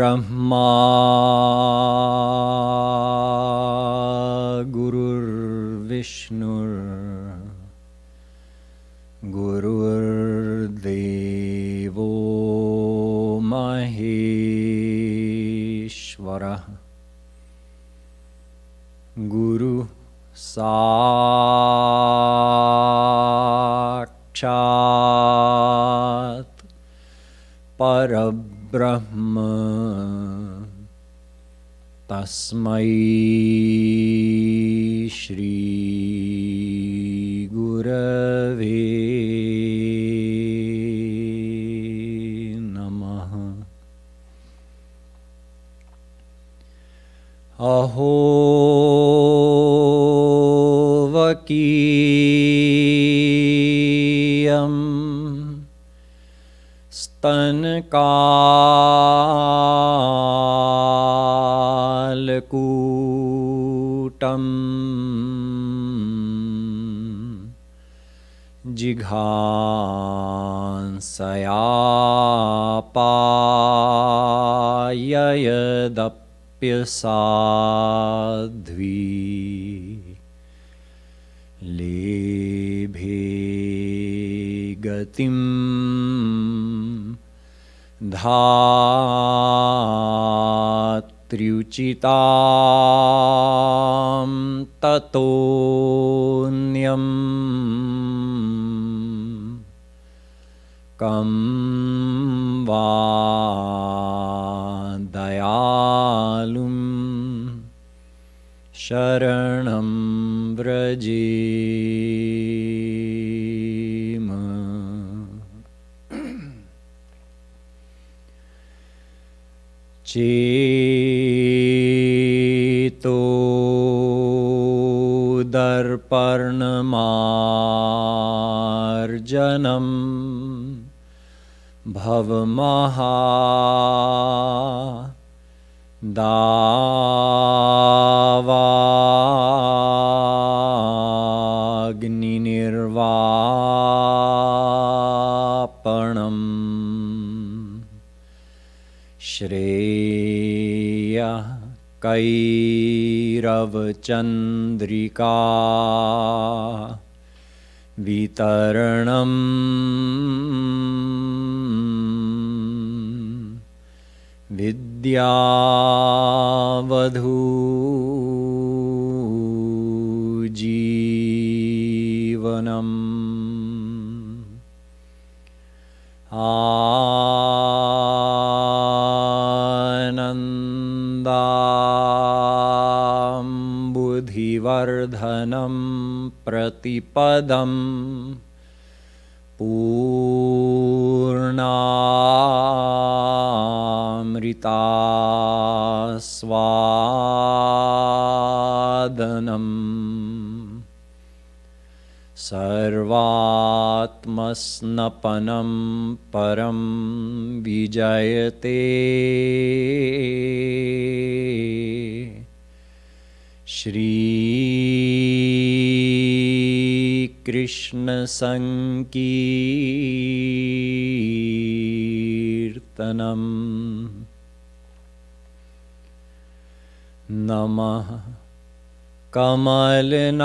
Brahma Gurur Vishnur Gurur Devo Maheshwara Guru Sakshat Parabrahma Tasmai Shri Gurave Namaha. Aho Vakiyam Stankalkutam Jighansayapayayadapyasadhvi Lebhe gatim Dhatriuchitam tatonyam Kam vadayalum sharanam vrajema. Cheto darparnamarjanam bhavamaha davagni nirvapanam Shreya Kairavachandrika Vitaranam Vidyavadhu Jivanam Buddhivardhanam Pratipadam Purnamrita Swadanam Sarvatmasnapanam Param Vijayate Shri Krishna Sankirtanam Namah Kamalnabhaya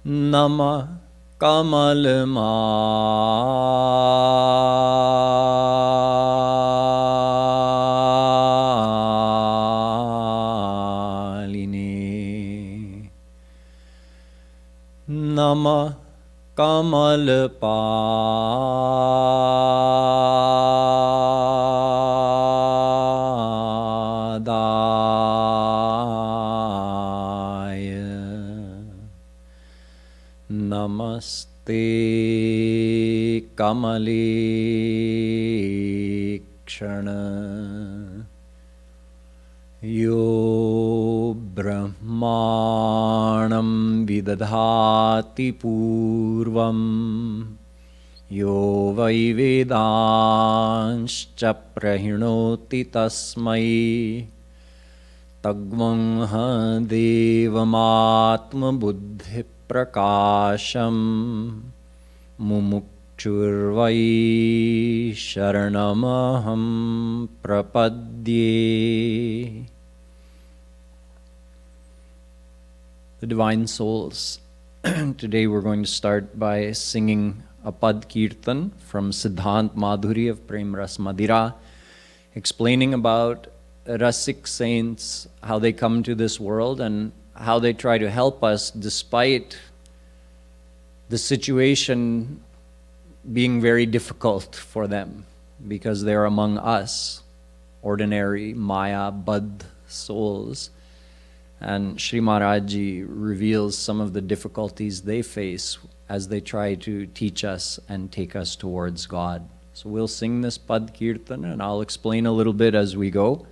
Namah Kamaline Namah Kamalpadaya Namaste Kamale Kshana Yo Brahmanam Vidadhati Purvam Yo Vai Vedanscha Prahinoti Tasmai तग्मंहा देवमात्मबुद्धिप्रकाशं मुमुक्षुर्वै शरणमहं प्रपद्ये. The Divine Souls. Today we're going to start by singing a Pad Kirtan from Siddhant Madhuri of Prem Ras Madhira, explaining about Rasik saints, how they come to this world and how they try to help us despite the situation being very difficult for them, because they're among us, ordinary Maya Bad souls. And Shree Maharaj reveals some of the difficulties they face as they try to teach us and take us towards God. So we'll sing this Pad Kirtan and I'll explain a little bit as we go.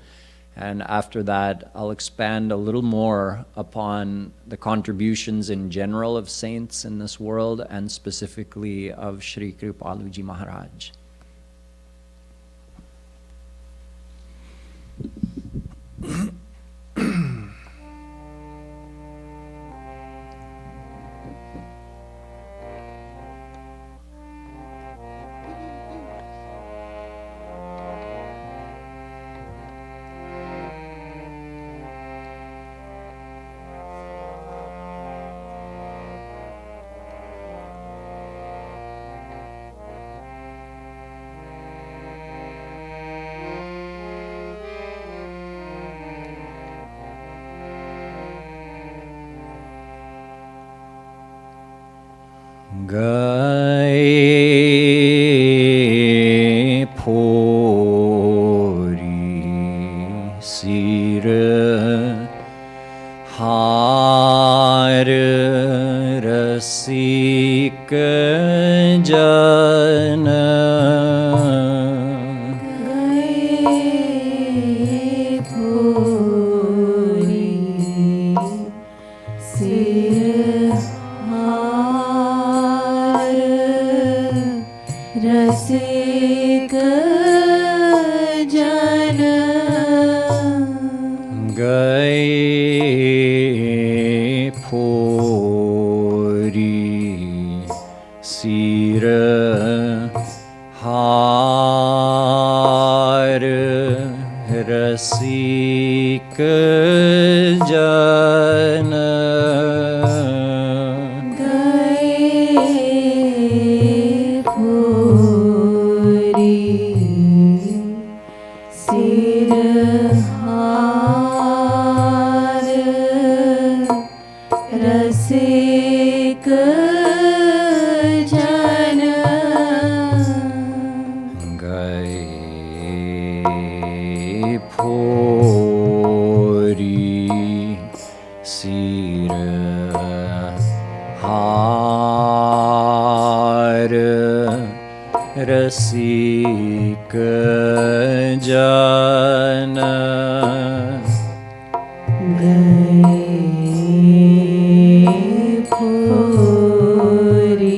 And after that, I'll expand a little more upon the contributions in general of saints in this world and specifically of Shree Kripalu Ji Maharaj. Gai phori sir har rasik jana. Gai phori sir Rasik jana. Gai phori sir har rasik jana. Rasik jana. Gai phori sir har rasik jana. Gai phori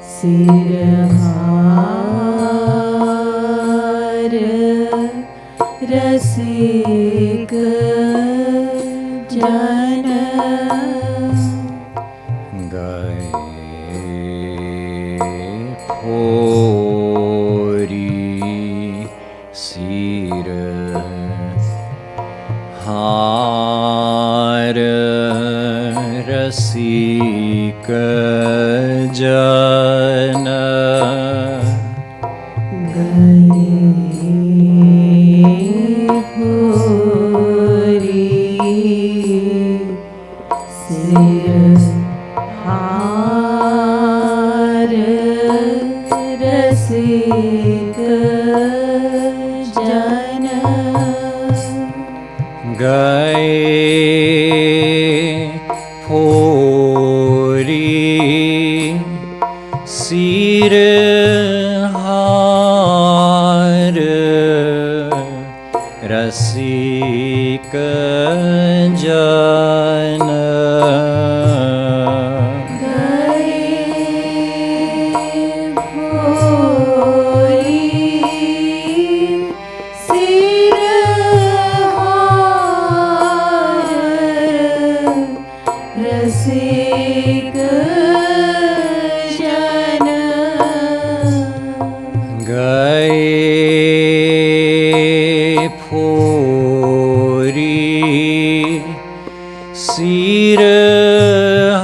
sir har rasik jana. Gai phori sir har rasik jana. Gai phori sir har rasik jana. Gai phori sir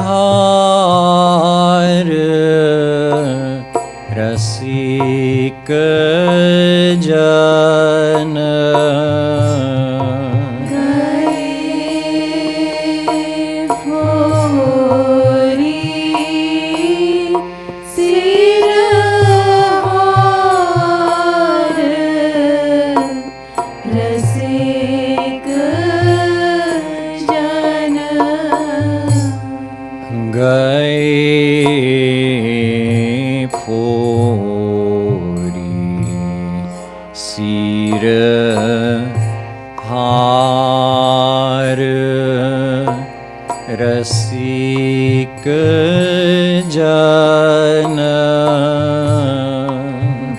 har rasik jana Rasik jana gaye phori sir har rasik jana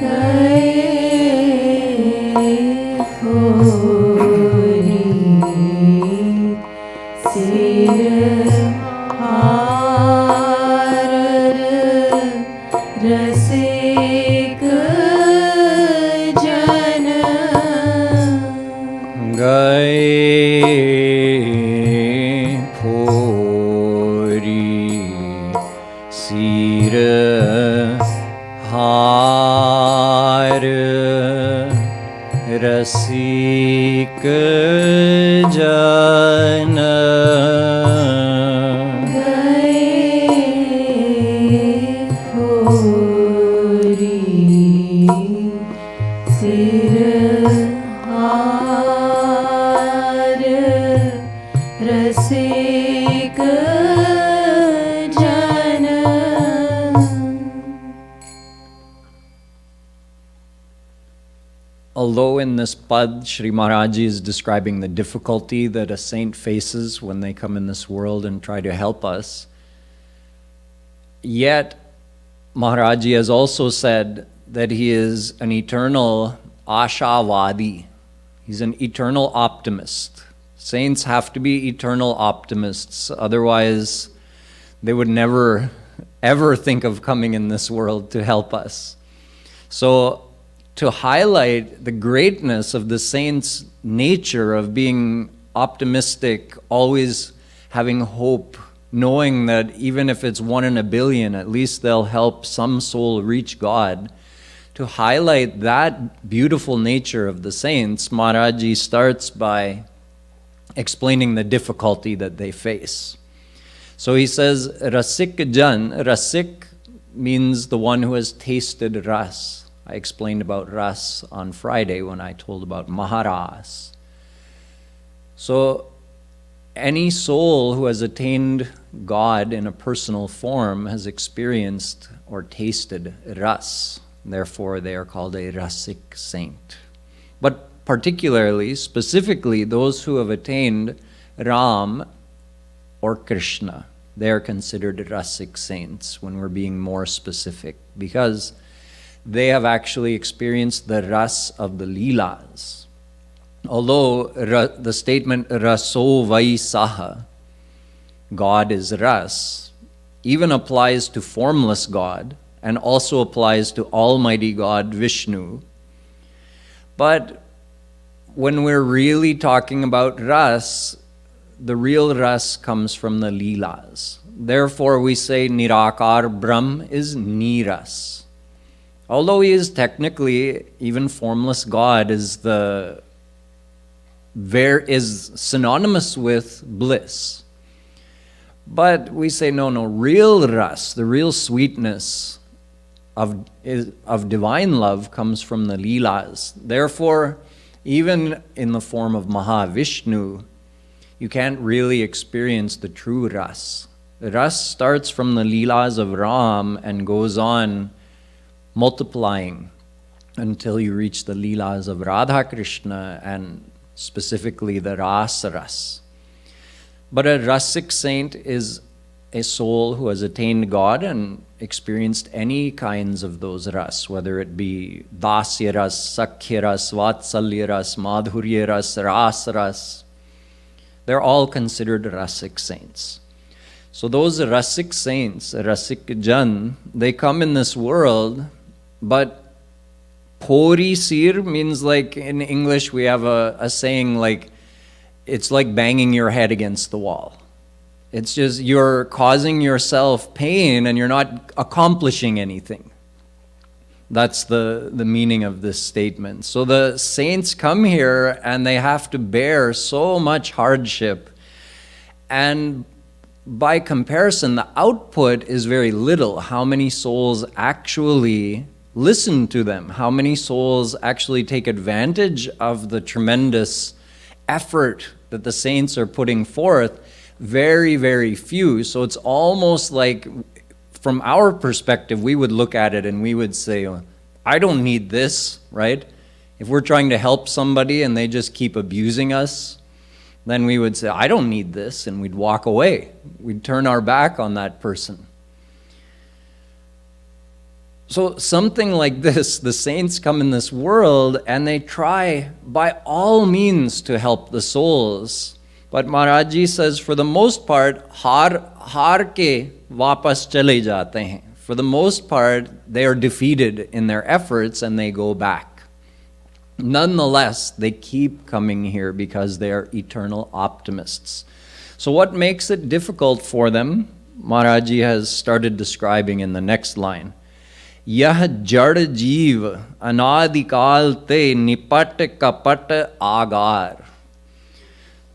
gaye Rasik jana gaye phori sir har rasik jana. Although in this pad, Sri Maharaj is describing the difficulty that a saint faces when they come in this world and try to help us, yet Maharaj has also said that he is an eternal ashavadi. He's an eternal optimist. Saints have to be eternal optimists, otherwise they would never ever think of coming in this world to help us. So to highlight the greatness of the saint's nature of being optimistic, always having hope, knowing that even if it's 1 in a billion, at least they'll help some soul reach God. To highlight that beautiful nature of the saints, Maharaji starts by explaining the difficulty that they face. So he says, Rasik jan, Rasik means the one who has tasted ras. I explained about ras on Friday when I told about Maharaj. So any soul who has attained God in a personal form has experienced or tasted ras. Therefore, they are called a rasik saint. But particularly, specifically, those who have attained Ram or Krishna, they are considered rasik saints when we're being more specific, because they have actually experienced the ras of the Leelas. Although the statement raso vai saha, God is ras, even applies to formless God and also applies to Almighty God Vishnu. But when we're really talking about ras, the real ras comes from the Leelas. Therefore we say Nirakar Brahm is Niras. Although he is technically, even formless God is synonymous with bliss. But we say no, real ras, the real sweetness of divine love comes from the Leelas. Therefore, even in the form of Mahavishnu, you can't really experience the true ras. The ras starts from the Leelas of Ram and goes on multiplying until you reach the Leelas of Radha Krishna and specifically the Ras. But a Rasik saint is a soul who has attained God and experienced any kinds of those ras, whether it be Dasya ras, Sakhya ras, Vatsalya ras, Madhurya ras, Ras. They're all considered Rasik saints. So those Rasik saints, Rasik Jan, they come in this world, but Pori sir means, like in English we have a saying like, it's like banging your head against the wall. It's just you're causing yourself pain and you're not accomplishing anything. That's the meaning of this statement. So the saints come here and they have to bear so much hardship. And by comparison, the output is very little. How many souls actually listen to them? How many souls actually take advantage of the tremendous effort that the saints are putting forth? Very, very few. So it's almost like, from our perspective, we would look at it and we would say, I don't need this, right? If we're trying to help somebody and they just keep abusing us, then we would say, I don't need this, and we'd walk away. We'd turn our back on that person. So something like this, the saints come in this world and they try by all means to help the souls. But Maharaj says, for the most part, haar ke vapas chale jate hain. For the most part, they are defeated in their efforts and they go back. Nonetheless, they keep coming here because they are eternal optimists. So what makes it difficult for them, Maharaj has started describing in the next line. Yah jad jeev anadikal te nipat kapat agar.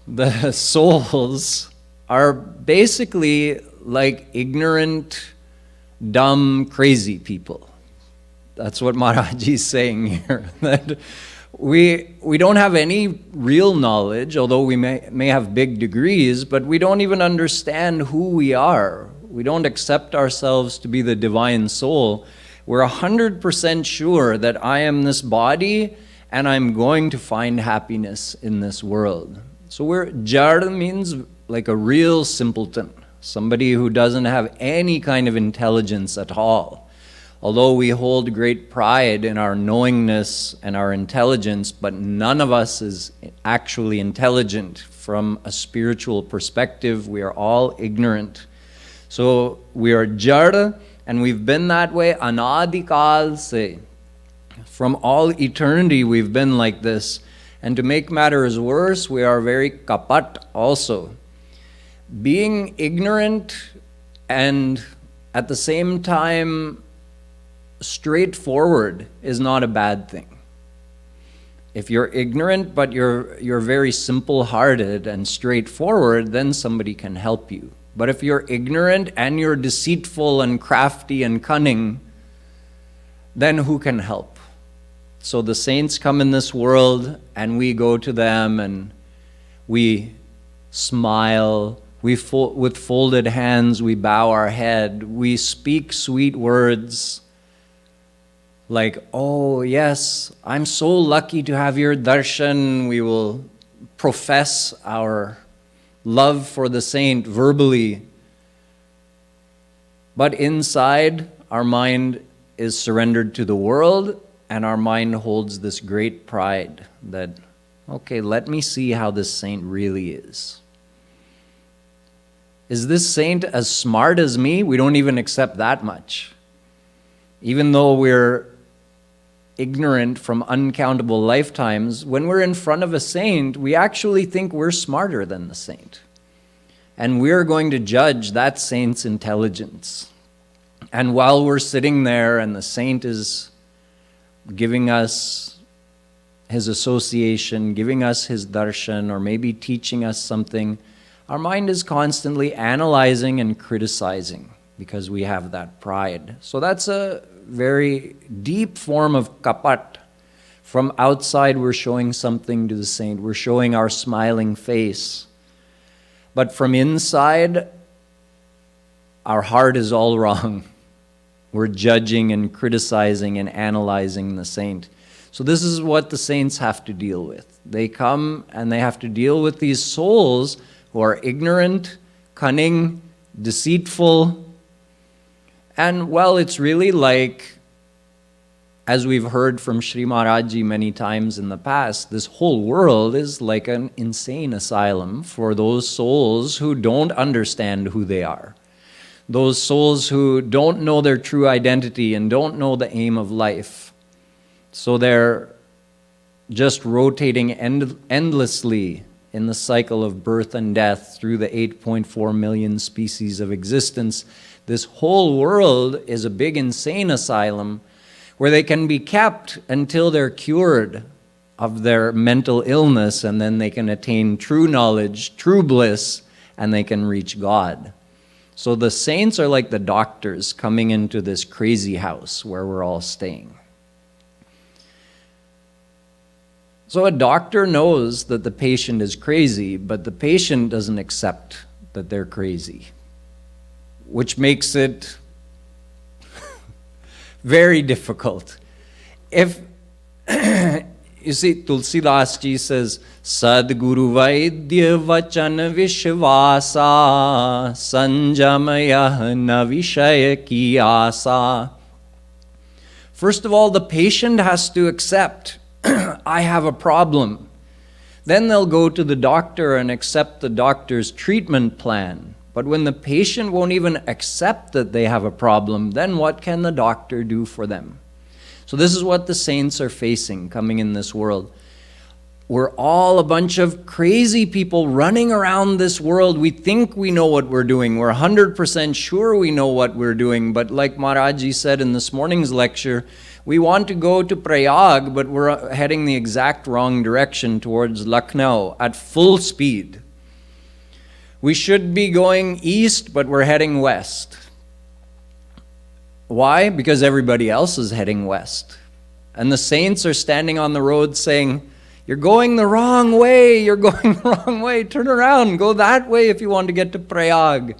The souls are basically like ignorant, dumb, crazy people. That's what Maharaj is saying here. That we don't have any real knowledge, although we may have big degrees, but we don't even understand who we are. We don't accept ourselves to be the divine soul. We're 100% sure that I am this body and I'm going to find happiness in this world. So Jad means like a real simpleton, somebody who doesn't have any kind of intelligence at all. Although we hold great pride in our knowingness and our intelligence, but none of us is actually intelligent from a spiritual perspective. We are all ignorant. So we are Jad, and we've been that way anadikal se. From all eternity we've been like this. And to make matters worse, we are very kapat also. Being ignorant and at the same time straightforward is not a bad thing. If you're ignorant but you're very simple-hearted and straightforward, then somebody can help you. But if you're ignorant and you're deceitful and crafty and cunning, then who can help? So the saints come in this world and we go to them and we smile, with folded hands we bow our head, we speak sweet words like, oh yes, I'm so lucky to have your darshan. We will profess our love for the saint verbally. But inside, our mind is surrendered to the world, and our mind holds this great pride that, okay, let me see how this saint really is. Is this saint as smart as me? We don't even accept that much. Even though we're ignorant from uncountable lifetimes, when we're in front of a saint, we actually think we're smarter than the saint. And we're going to judge that saint's intelligence. And while we're sitting there and the saint is giving us his association, giving us his darshan, or maybe teaching us something, our mind is constantly analyzing and criticizing because we have that pride. So that's a very deep form of kapat. From outside, we're showing something to the saint. We're showing our smiling face. But from inside, our heart is all wrong. We're judging and criticizing and analyzing the saint. So this is what the saints have to deal with. They come and they have to deal with these souls who are ignorant, cunning, deceitful. And well, it's really like, as we've heard from Sri Maharaj many times in the past, this whole world is like an insane asylum for those souls who don't understand who they are. Those souls who don't know their true identity and don't know the aim of life. So they're just rotating endlessly in the cycle of birth and death through the 8.4 million species of existence. This whole world is a big insane asylum where they can be kept until they're cured of their mental illness, and then they can attain true knowledge, true bliss, and they can reach God. So the saints are like the doctors coming into this crazy house where we're all staying. So a doctor knows that the patient is crazy, but the patient doesn't accept that they're crazy, which makes it very difficult. If you see, Tulsidas Ji says, Sadguru Vaidya Vachan Vishvasa Sanjamaya Na Vishaya Ki Asa. First of all, the patient has to accept, I have a problem. Then they'll go to the doctor and accept the doctor's treatment plan. But when the patient won't even accept that they have a problem, then what can the doctor do for them? So this is what the saints are facing coming in this world. We're all a bunch of crazy people running around this world. We think we know what we're doing. We're 100% sure we know what we're doing. But like Maharaj said in this morning's lecture, we want to go to Prayag, but we're heading the exact wrong direction towards Lucknow at full speed. We should be going east, but we're heading west. Why? Because everybody else is heading west. And the saints are standing on the road saying, you're going the wrong way, you're going the wrong way, turn around, go that way if you want to get to Prayag.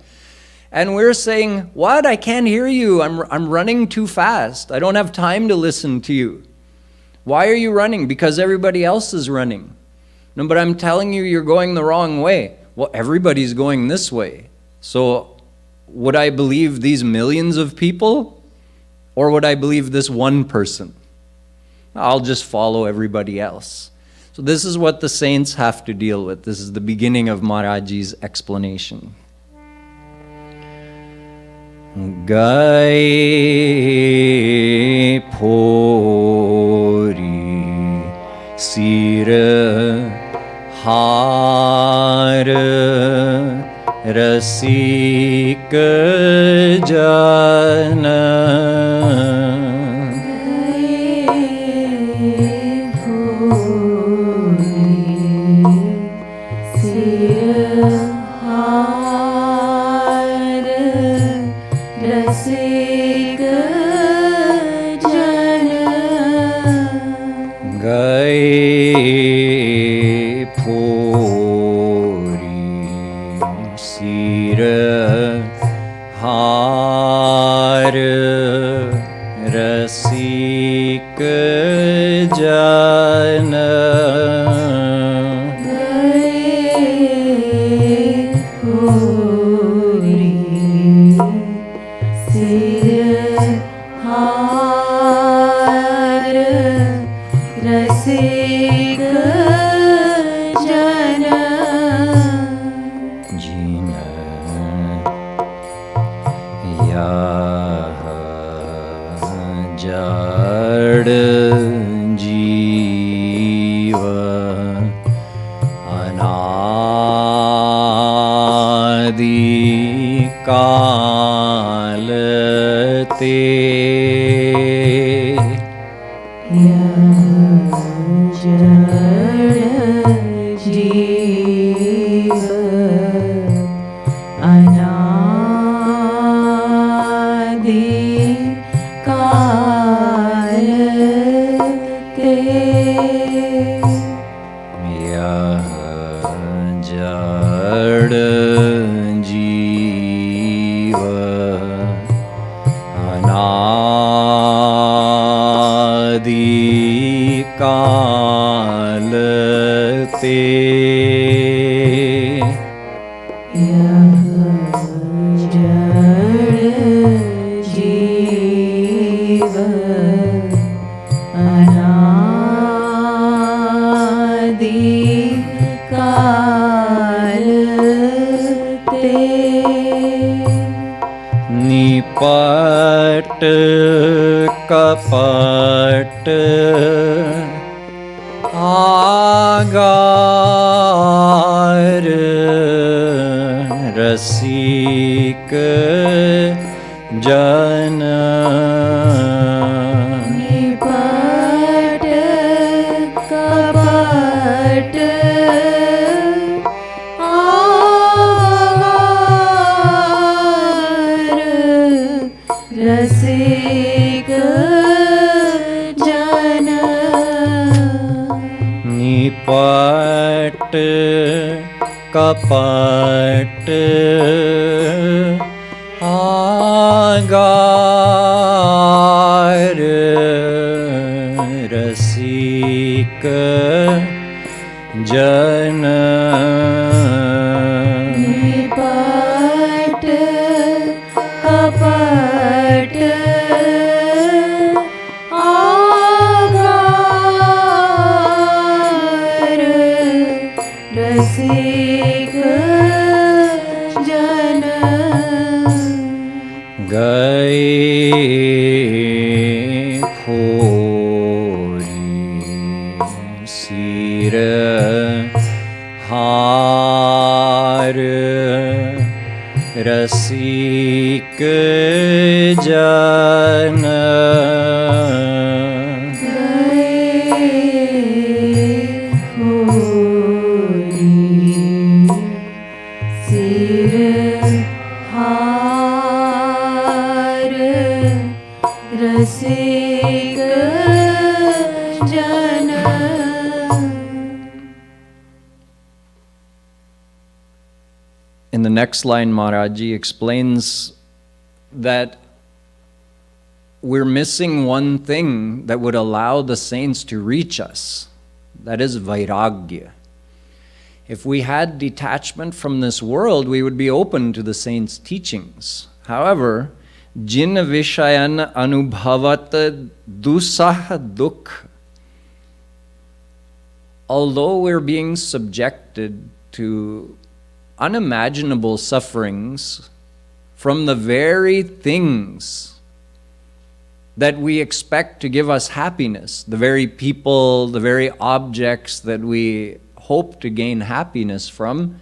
And we're saying, what? I can't hear you, I'm running too fast, I don't have time to listen to you. Why are you running? Because everybody else is running. No, but I'm telling you, you're going the wrong way. Well, everybody's going this way. So would I believe these millions of people? Or would I believe this one person? I'll just follow everybody else. So this is what the saints have to deal with. This is the beginning of Maharaj's explanation. Gai phori sir har rasik jana. Aga रसिक जन निपट कपट आगार रसिक जन निपट कपट आगार रसिक जन निपट कपट आगार रसिक जन गए खोरी सिर हार रसिक जन सिर हार रसिक जन In the next line, Maharajji explains that we're missing one thing that would allow the saints to reach us. That is vairagya. If we had detachment from this world, we would be open to the saints' teachings. However, jin vishayan anubhavat dusah dukh. Although we're being subjected to unimaginable sufferings from the very things that we expect to give us happiness, the very people, the very objects that we hope to gain happiness from,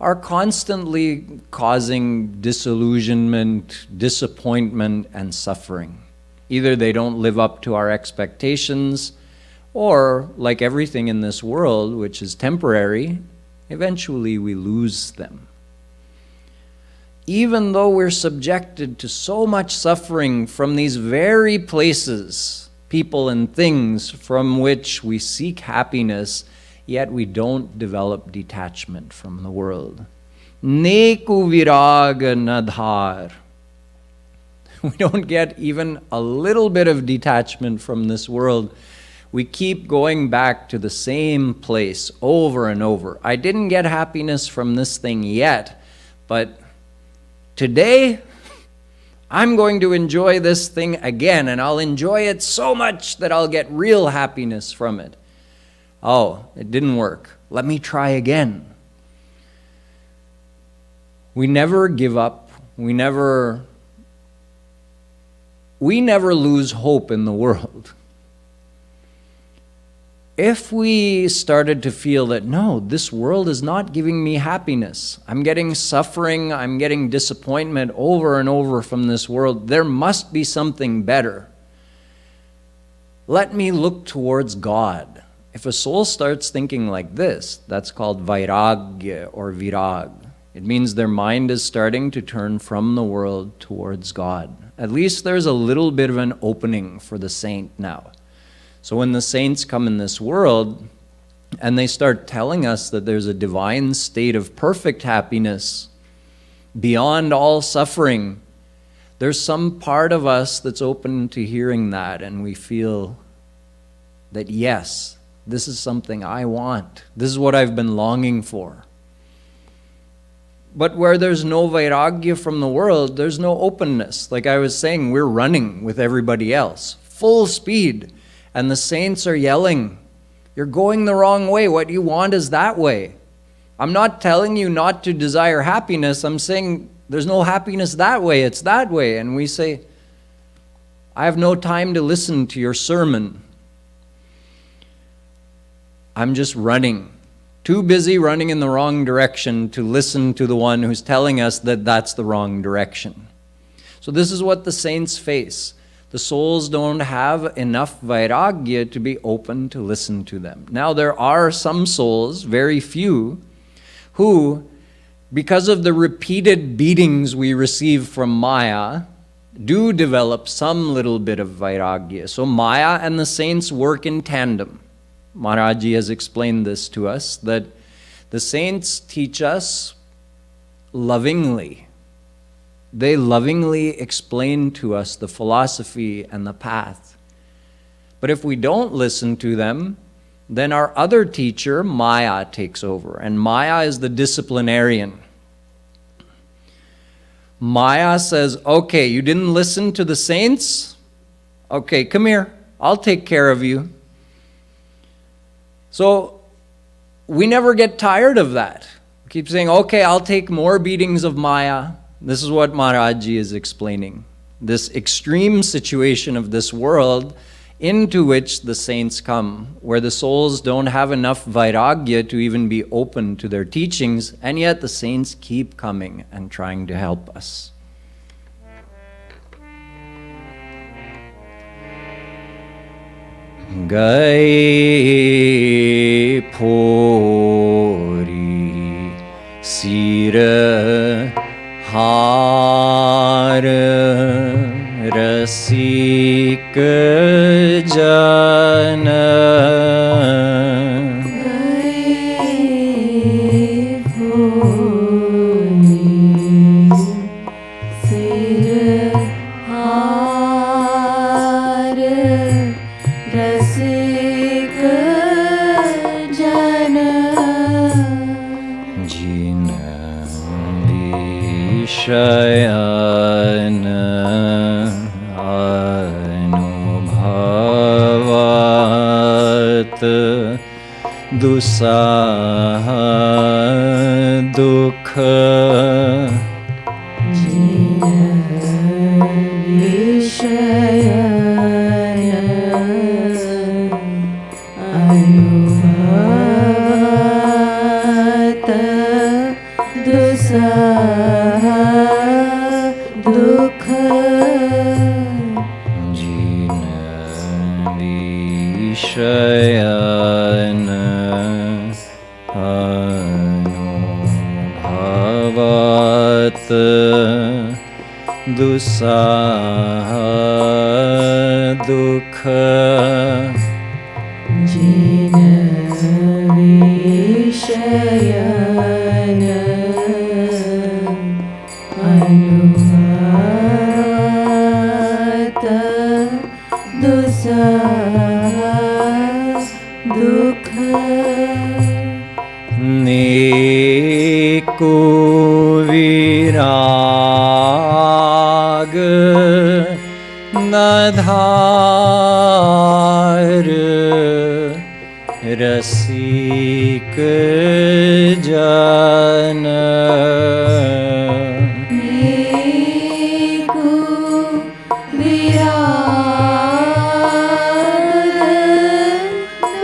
are constantly causing disillusionment, disappointment, and suffering. Either they don't live up to our expectations, or, like everything in this world, which is temporary, eventually we lose them. Even though we're subjected to so much suffering from these very places, people and things from which we seek happiness, yet we don't develop detachment from the world. Neku viraga nadhar. We don't get even a little bit of detachment from this world. We keep going back to the same place over and over. I didn't get happiness from this thing yet, but today I'm going to enjoy this thing again, and I'll enjoy it so much that I'll get real happiness from it. Oh, it didn't work. Let me try again. We never give up. We never lose hope in the world. If we started to feel that, no, this world is not giving me happiness, I'm getting suffering, I'm getting disappointment over and over from this world, there must be something better. Let me look towards God. If a soul starts thinking like this, that's called vairagya or virag. It means their mind is starting to turn from the world towards God. At least there's a little bit of an opening for the saint now. So when the saints come in this world and they start telling us that there's a divine state of perfect happiness beyond all suffering, there's some part of us that's open to hearing that, and we feel that, yes, this is something I want. This is what I've been longing for. But where there's no vairagya from the world, there's no openness. Like I was saying, we're running with everybody else, full speed. And the saints are yelling, you're going the wrong way. What you want is that way. I'm not telling you not to desire happiness. I'm saying there's no happiness that way. It's that way. And we say, I have no time to listen to your sermon. I'm just running. Too busy running in the wrong direction to listen to the one who's telling us that that's the wrong direction. So this is what the saints face. The souls don't have enough vairagya to be open to listen to them. Now there are some souls, very few, who, because of the repeated beatings we receive from Maya, do develop some little bit of vairagya. So Maya and the saints work in tandem. Maharaj has explained this to us, that the saints teach us lovingly. They lovingly explain to us the philosophy and the path. But if we don't listen to them, then our other teacher, Maya, takes over. And Maya is the disciplinarian. Maya says, okay, you didn't listen to the saints? Okay, come here. I'll take care of you. So we never get tired of that. We keep saying, okay, I'll take more beatings of Maya. This is what Maharaj is explaining. This extreme situation of this world into which the saints come, where the souls don't have enough vairagya to even be open to their teachings, and yet the saints keep coming and trying to help us. Gai Phori Sira Har Rasik Jana Gai Phori Sir Har Rasik Jana Jina Shayana Anubhavat Dusaha Dukha Jina Vishayana Anubhavata Dusaha Dukha Jina Vishayana Anubhavat Dusaha Dukha Jina Vishayana Anubhavata Dusaha Dukha Neko virag nadhar rasik jana Neko virag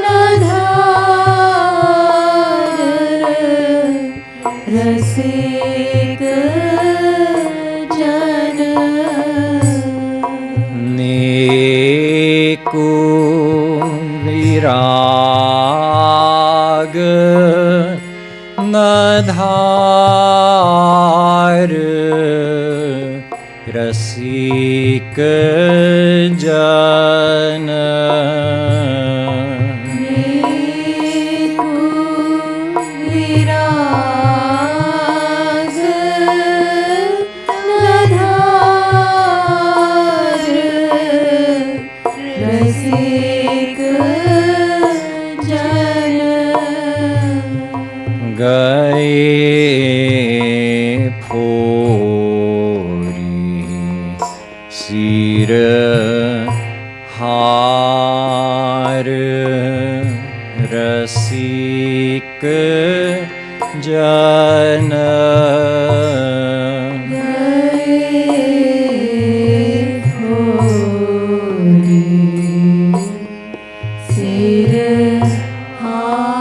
nadhar rasik jana Neko virag nadhar rasik jana Neko virag nadhar rasik jana Gai Phori Sira Har Rasik Jana Gai Phori Sir Har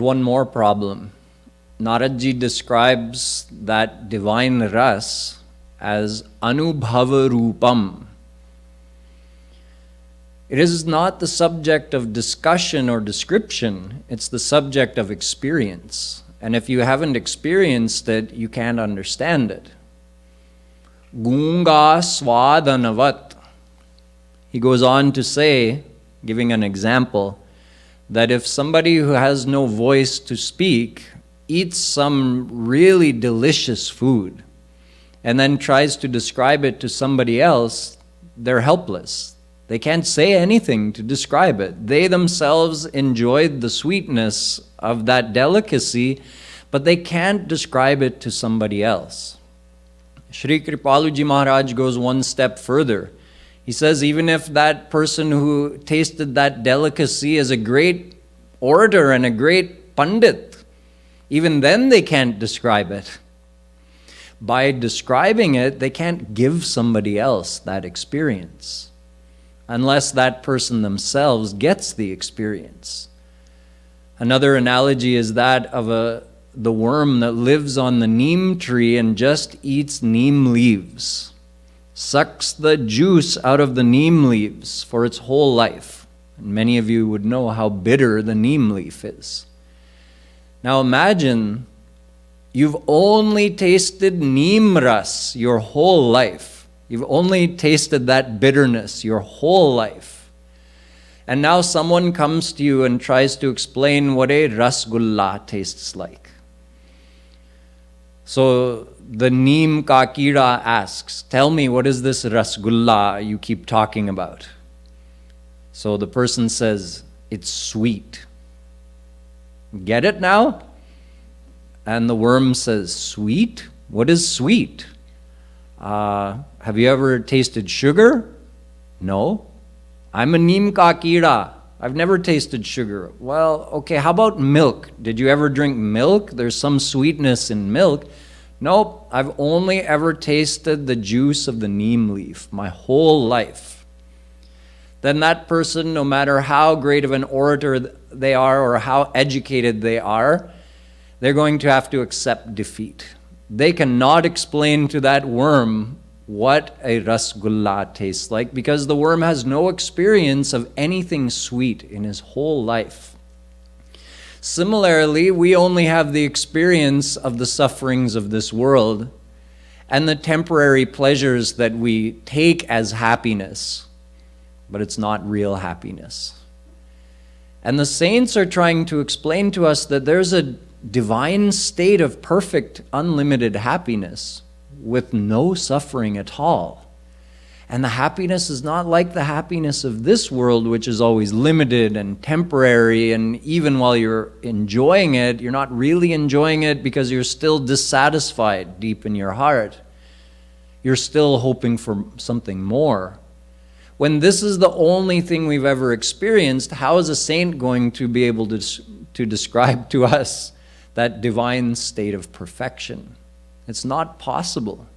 one more problem. Naradji describes that divine ras as anubhava rupam. It is not the subject of discussion or description, it's the subject of experience. And if you haven't experienced it, you can't understand it. Gunga swadanavat. He goes on to say, giving an example, that if somebody who has no voice to speak eats some really delicious food and then tries to describe it to somebody else, they're helpless. They can't say anything to describe it. They themselves enjoyed the sweetness of that delicacy, but they can't describe it to somebody else. Shree Kripalu Maharaj goes one step further. He says even if that person who tasted that delicacy is a great orator and a great pandit, even then they can't describe it. By describing it, they can't give somebody else that experience, unless that person themselves gets the experience. Another analogy is that of the worm that lives on the neem tree and just eats neem leaves, sucks the juice out of the neem leaves for its whole life. And many of you would know how bitter the neem leaf is. Now imagine you've only tasted neem ras your whole life. You've only tasted that bitterness your whole life. And now someone comes to you and tries to explain what a rasgulla tastes like. So the neem ka kida asks, tell me, what is this rasgulla you keep talking about? So the person says, it's sweet. Get it now? And the worm says, sweet? What is sweet? Have you ever tasted sugar? No. I'm a neem ka kida. I've never tasted sugar. Well, okay, how about milk? Did you ever drink milk? There's some sweetness in milk. Nope, I've only ever tasted the juice of the neem leaf my whole life. Then that person, no matter how great of an orator they are or how educated they are, they're going to have to accept defeat. They cannot explain to that worm what a rasgulla tastes like because the worm has no experience of anything sweet in his whole life. Similarly, we only have the experience of the sufferings of this world and the temporary pleasures that we take as happiness, but it's not real happiness. And the saints are trying to explain to us that there's a divine state of perfect, unlimited happiness with no suffering at all. And the happiness is not like the happiness of this world, which is always limited and temporary, and even while you're enjoying it, you're not really enjoying it because you're still dissatisfied deep in your heart. You're still hoping for something more. When this is the only thing we've ever experienced, how is a saint going to be able to describe to us that divine state of perfection? It's not possible.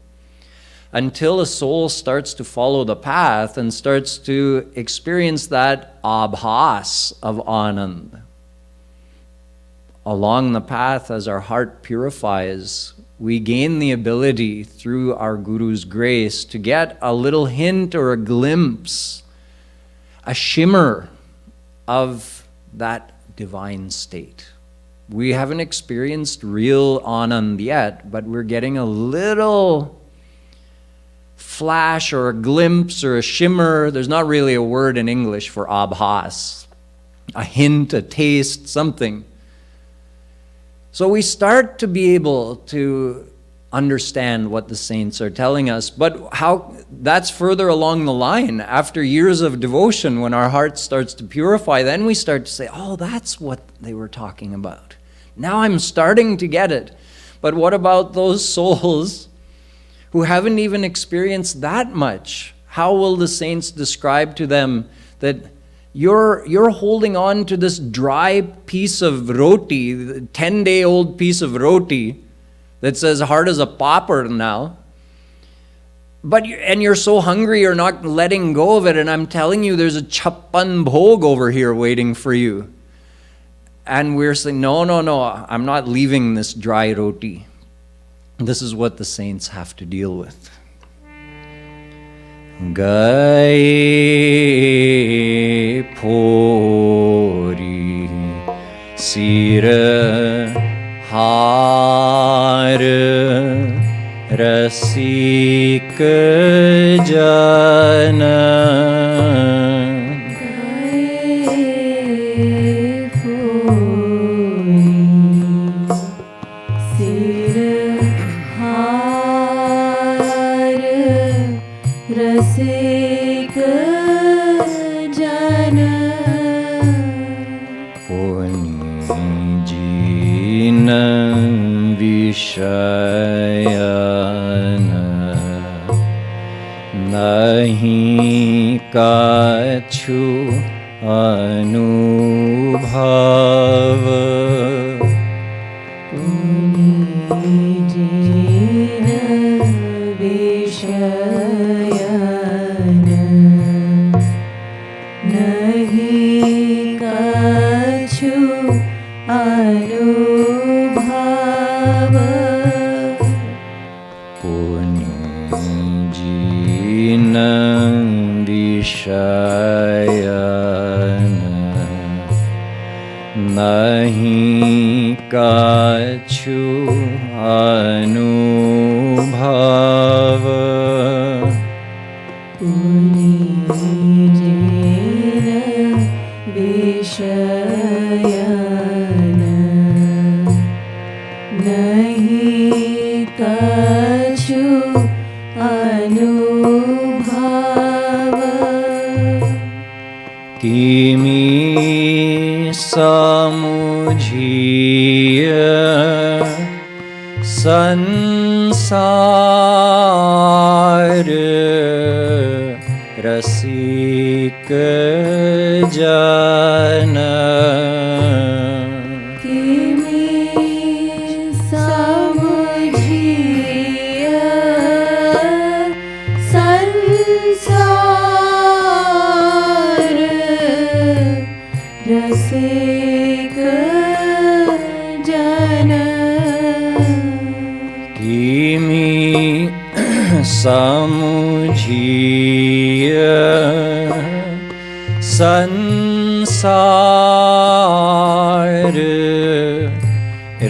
Until a soul starts to follow the path and starts to experience that abhas of anand. Along the path, as our heart purifies, we gain the ability through our Guru's grace to get a little hint or a glimpse, a shimmer of that divine state. We haven't experienced real anand yet, but we're getting a little flash or a glimpse or a shimmer. There's not really a word in English for abhas. A hint, a taste, something. So we start to be able to understand what the saints are telling us, but how that's further along the line. After years of devotion, when our heart starts to purify, then we start to say, oh, that's what they were talking about. Now I'm starting to get it. But what about those souls who haven't even experienced that much? How will the saints describe to them that you're holding on to this dry piece of roti, 10-day-old piece of roti that says hard as a popper now, and you're so hungry you're not letting go of it, and I'm telling you there's a chappan bhog over here waiting for you. And we're saying, no, I'm not leaving this dry roti. This is what the saints have to deal with. Gai phori sir har rasik jana. Nahi kachu anubhav punijina vishayana nahi kachu anubhav punijina vishayana nahi kachu anubhav punijina vishayana nahi kachu anubhav kimi samujhiya sansar rasik jana. Samujhiya sansar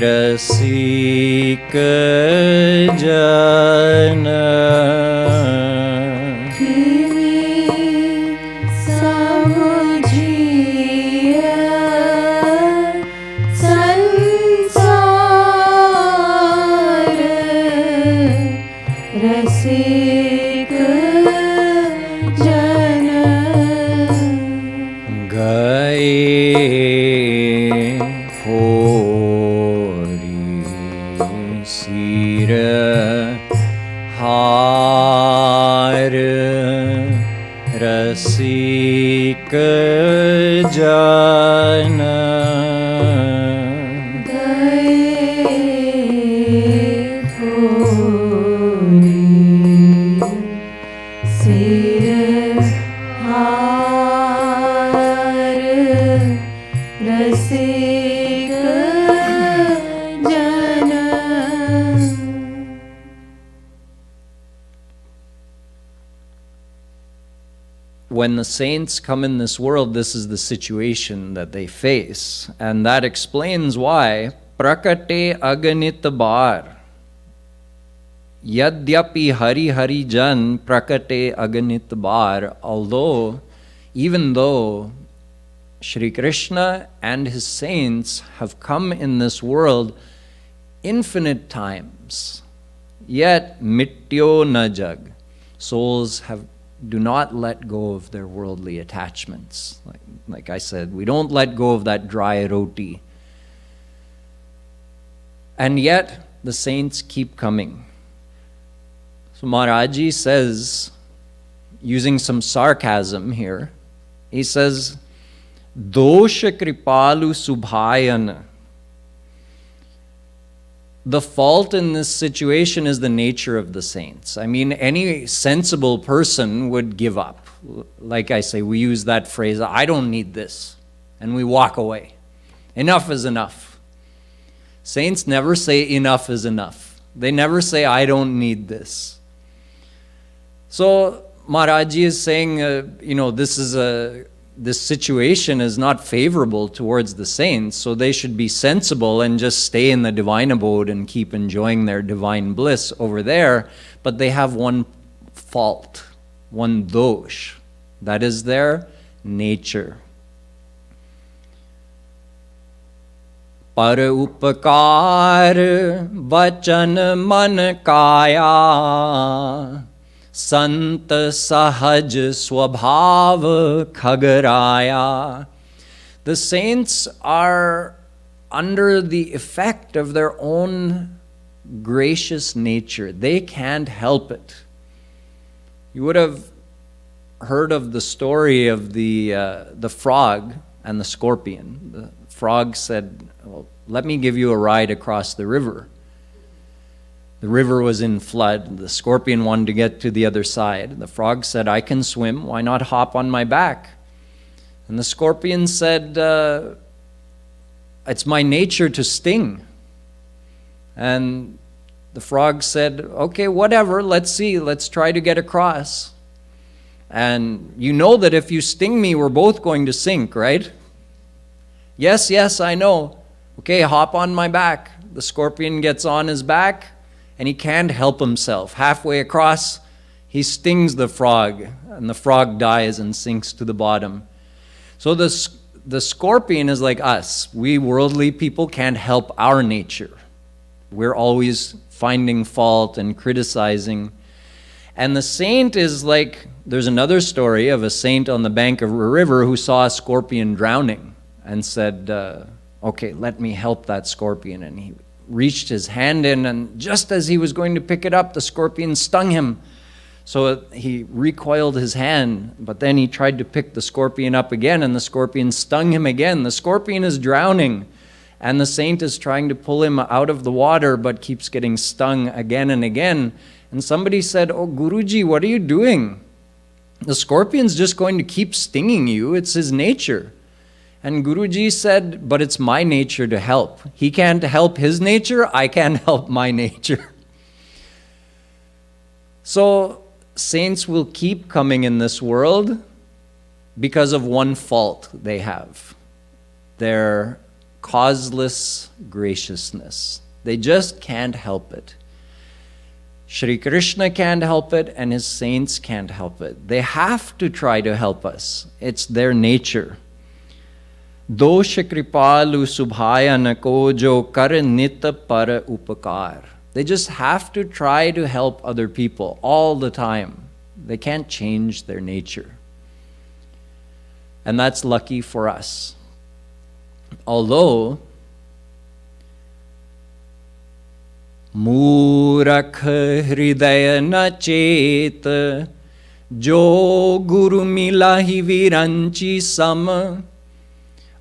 rasik jana. Rasik jana gaye phori sir har rasik jana. When the saints come in this world, this is the situation that they face. And that explains why prakate aganit bar. Yadyapi hari hari jan prakate aganit bar. Even though Shri Krishna and his saints have come in this world infinite times, yet mityo na jag. Souls do not let go of their worldly attachments. Like I said, we don't let go of that dry roti. And yet, the saints keep coming. So Maharaj says, using some sarcasm here, he says, Dosha Kripalu Subhayana. The fault in this situation is the nature of the saints. I mean, any sensible person would give up. Like I say, we use that phrase, I don't need this, and we walk away. Enough is enough. Saints never say enough is enough. They never say, I don't need this. So Maharaj is saying, this situation is not favorable towards the saints, so they should be sensible and just stay in the divine abode and keep enjoying their divine bliss over there. But they have one fault, one dosh. That is their nature. Par upakar vachan man kaya Sant sahaj swabhav khagaraya. The saints are under the effect of their own gracious nature. They can't help it. You would have heard of the story of the frog and the scorpion. The frog said, well, let me give you a ride across the river. The river was in flood. The scorpion wanted to get to the other side. The frog said, I can swim. Why not hop on my back? And the scorpion said, it's my nature to sting. And the frog said, okay, whatever, let's see. Let's try to get across. And you know that if you sting me, we're both going to sink, right? Yes, yes, I know. Okay, hop on my back. The scorpion gets on his back. And he can't help himself. Halfway across, he stings the frog, and the frog dies and sinks to the bottom. So the scorpion is like us. We worldly people can't help our nature. We're always finding fault and criticizing. And the saint is like, there's another story of a saint on the bank of a river who saw a scorpion drowning and said, okay, let me help that scorpion. And he reached his hand in, and just as he was going to pick it up, the scorpion stung him. So he recoiled his hand, but then he tried to pick the scorpion up again, and the scorpion stung him again. The scorpion is drowning, and the saint is trying to pull him out of the water, but keeps getting stung again and again. And somebody said, oh, Guruji, what are you doing? The scorpion's just going to keep stinging you. It's his nature. And Guruji said, but it's my nature to help. He can't help his nature, I can't help my nature. So saints will keep coming in this world because of one fault they have. Their causeless graciousness. They just can't help it. Shri Krishna can't help it, and his saints can't help it. They have to try to help us. It's their nature. Dosha Kripalu Subhaya Nako Jo Kar Nita Para Upakar. They just have to try to help other people all the time. They can't change their nature. And that's lucky for us. Although Murakh Hridaya Nachet Jo Guru Milahi Viranchi Sama.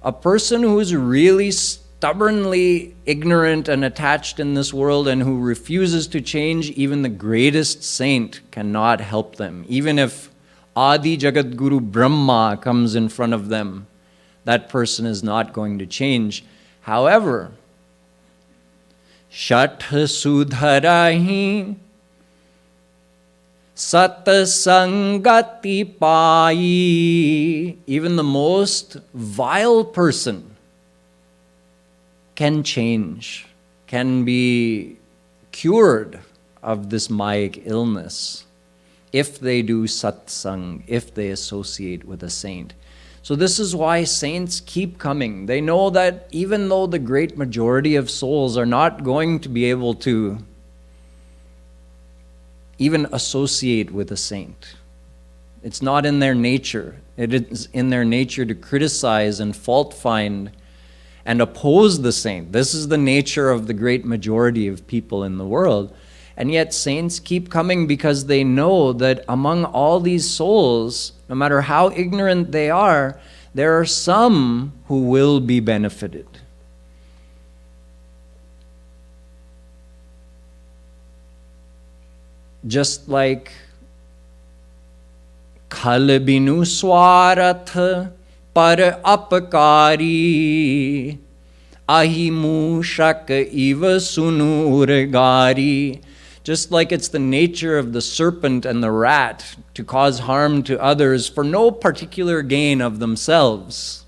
A person who is really stubbornly ignorant and attached in this world and who refuses to change, even the greatest saint cannot help them. Even if Adi Jagadguru Brahma comes in front of them, that person is not going to change. However, Shat Sudharahi Satsangati Pai, even the most vile person can change, can be cured of this Mayic illness if they do satsang, if they associate with a saint. So this is why saints keep coming. They know that even though the great majority of souls are not going to be able to even associate with a saint. It's not in their nature. It is in their nature to criticize and fault find and oppose the saint. This is the nature of the great majority of people in the world. And yet saints keep coming because they know that among all these souls, no matter how ignorant they are, there are some who will be benefited. Just like Khal binu swarath par apakari Ahimushak iva sunurgari. Just like it's the nature of the serpent and the rat to cause harm to others for no particular gain of themselves.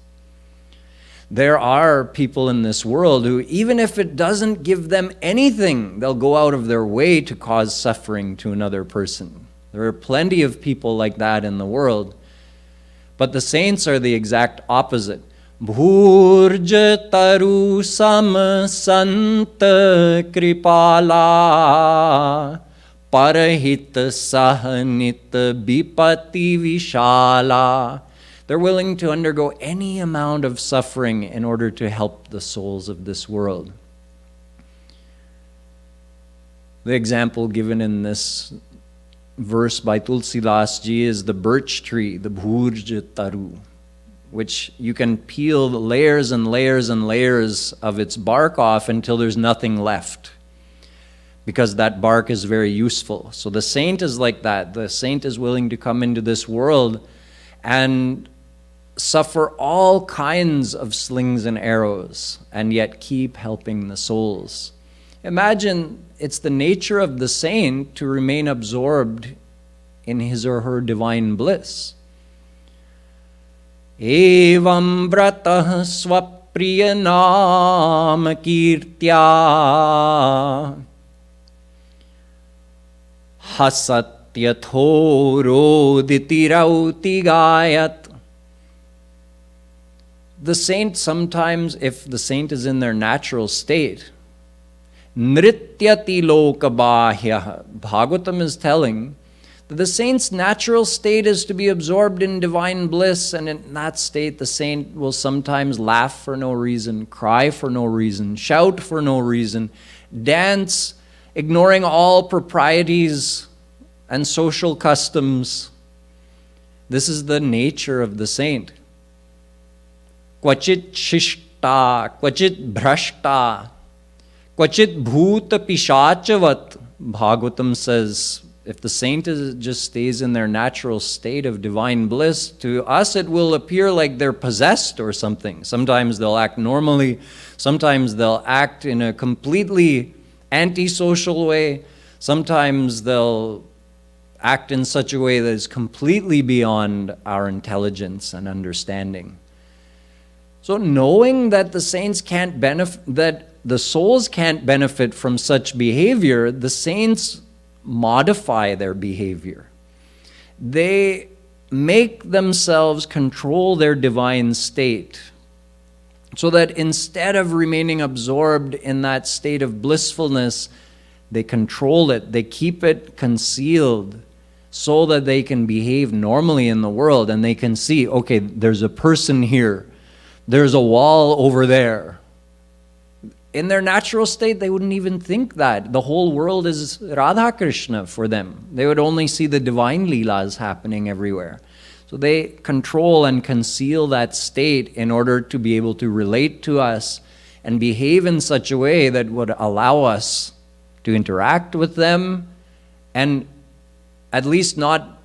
There are people in this world who, even if it doesn't give them anything, they'll go out of their way to cause suffering to another person. There are plenty of people like that in the world. But the saints are the exact opposite. Bhurja taru sam santa kripala parahit sahanit bipati vishala. They're willing to undergo any amount of suffering in order to help the souls of this world. The example given in this verse by Tulsidas Ji is the birch tree, the Bhurja taru, which you can peel layers and layers and layers of its bark off until there's nothing left, because that bark is very useful. So the saint is like that. The saint is willing to come into this world and suffer all kinds of slings and arrows and yet keep helping the souls. Imagine it's the nature of the saint to remain absorbed in his or her divine bliss. Evam vratah swapriyanam kirtya hasatyathoroditi gayat. The saint sometimes, if the saint is in their natural state, nrityati lokabahya. Bhagavatam is telling that the saint's natural state is to be absorbed in divine bliss, and in that state the saint will sometimes laugh for no reason, cry for no reason, shout for no reason, dance, ignoring all proprieties and social customs. This is the nature of the saint. Kvachit shishta, kvachit bhrashta, kvachit bhuta pishachavat. Bhagavatam says, if the saint just stays in their natural state of divine bliss, to us it will appear like they're possessed or something. Sometimes they'll act normally, sometimes they'll act in a completely antisocial way, sometimes they'll act in such a way that is completely beyond our intelligence and understanding. So knowing that the saints can't benefit, that the souls can't benefit from such behavior, the saints modify their behavior. They make themselves control their divine state, so that instead of remaining absorbed in that state of blissfulness, they control it, they keep it concealed, so that they can behave normally in the world and they can see, okay, there's a person here, there's a wall over there. In their natural state, they wouldn't even think that. The whole world is Radha Krishna for them. They would only see the divine leelas happening everywhere. So they control and conceal that state in order to be able to relate to us and behave in such a way that would allow us to interact with them and at least not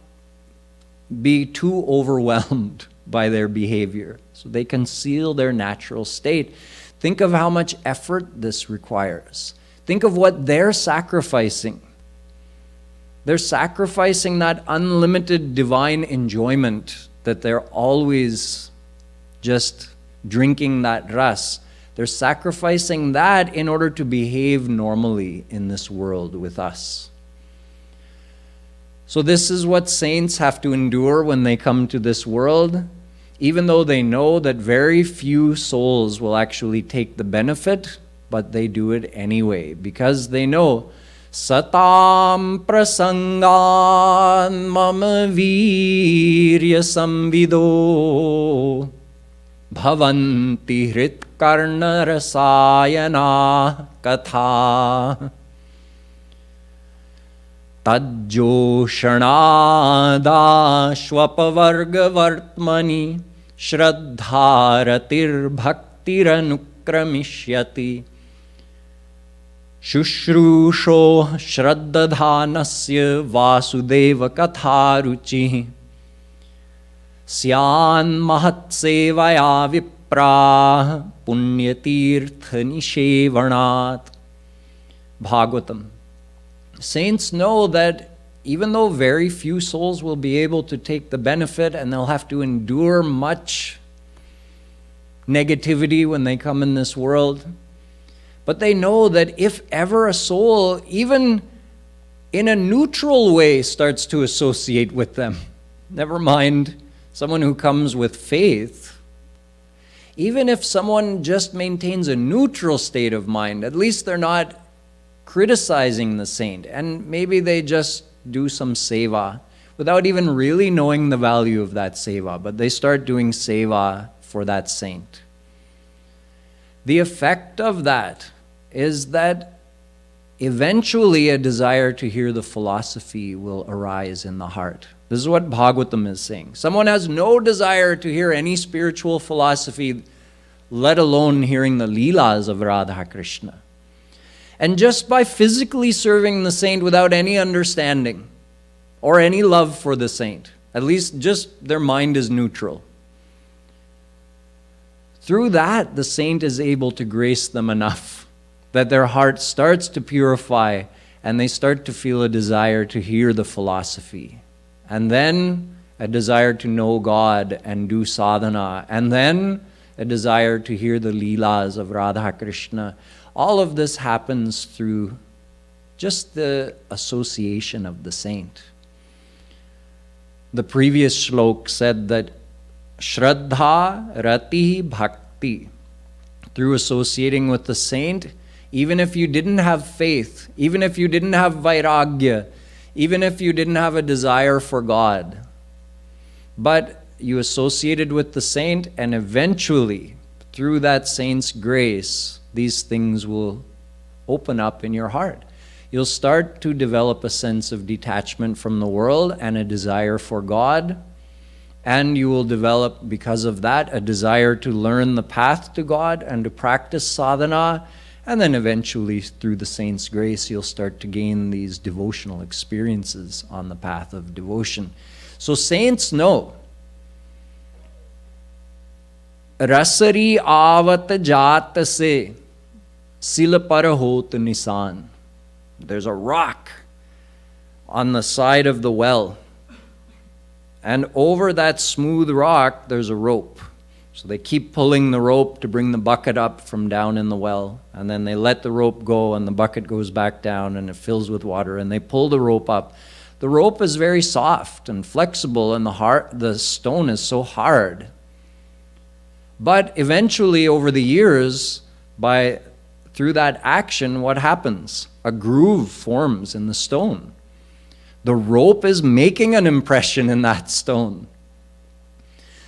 be too overwhelmed by their behavior. So they conceal their natural state. Think of how much effort this requires. Think of what they're sacrificing. They're sacrificing that unlimited divine enjoyment that they're always just drinking that ras. They're sacrificing that in order to behave normally in this world with us. So this is what saints have to endure when they come to this world, even though they know that very few souls will actually take the benefit, but they do it anyway, because they know satam prasangan mama virya samvido bhavanti hrit karna rasayana katha tajjoshanadaashvapavargavartmani shraddharatir bhaktiranukramishyati Shushrusho shraddadhanasya vasudeva katharuchi Syan mahatsevaya viprah punyatirtha nishevanat. Bhagavatam. Saints know that even though very few souls will be able to take the benefit and they'll have to endure much negativity when they come in this world, but they know that if ever a soul, even in a neutral way, starts to associate with them, never mind someone who comes with faith, even if someone just maintains a neutral state of mind, at least they're not criticizing the saint, and maybe they just do some seva without even really knowing the value of that seva, but they start doing seva for that saint. The effect of that is that eventually a desire to hear the philosophy will arise in the heart. This is what Bhagavatam is saying. Someone has no desire to hear any spiritual philosophy, let alone hearing the leelas of Radha Krishna. And just by physically serving the saint without any understanding or any love for the saint, at least just their mind is neutral, through that the saint is able to grace them enough that their heart starts to purify and they start to feel a desire to hear the philosophy. And then a desire to know God and do sadhana. And then a desire to hear the leelas of Radha Krishna. All of this happens through just the association of the saint. The previous shlok said that Shraddha Rati Bhakti, through associating with the saint, even if you didn't have faith, even if you didn't have vairagya, even if you didn't have a desire for God, but you associated with the saint, and eventually, through that saint's grace, these things will open up in your heart. You'll start to develop a sense of detachment from the world and a desire for God, and you will develop, because of that, a desire to learn the path to God and to practice sadhana. And then eventually, through the saint's grace, you'll start to gain these devotional experiences on the path of devotion. So saints know. Rasari avat jat se sil par hot nisan. There's a rock on the side of the well. And over that smooth rock, there's a rope. So they keep pulling the rope to bring the bucket up from down in the well. And then they let the rope go and the bucket goes back down and it fills with water. And they pull the rope up. The rope is very soft and flexible and the stone is so hard. But eventually over the years, through that action, what happens? A groove forms in the stone. The rope is making an impression in that stone.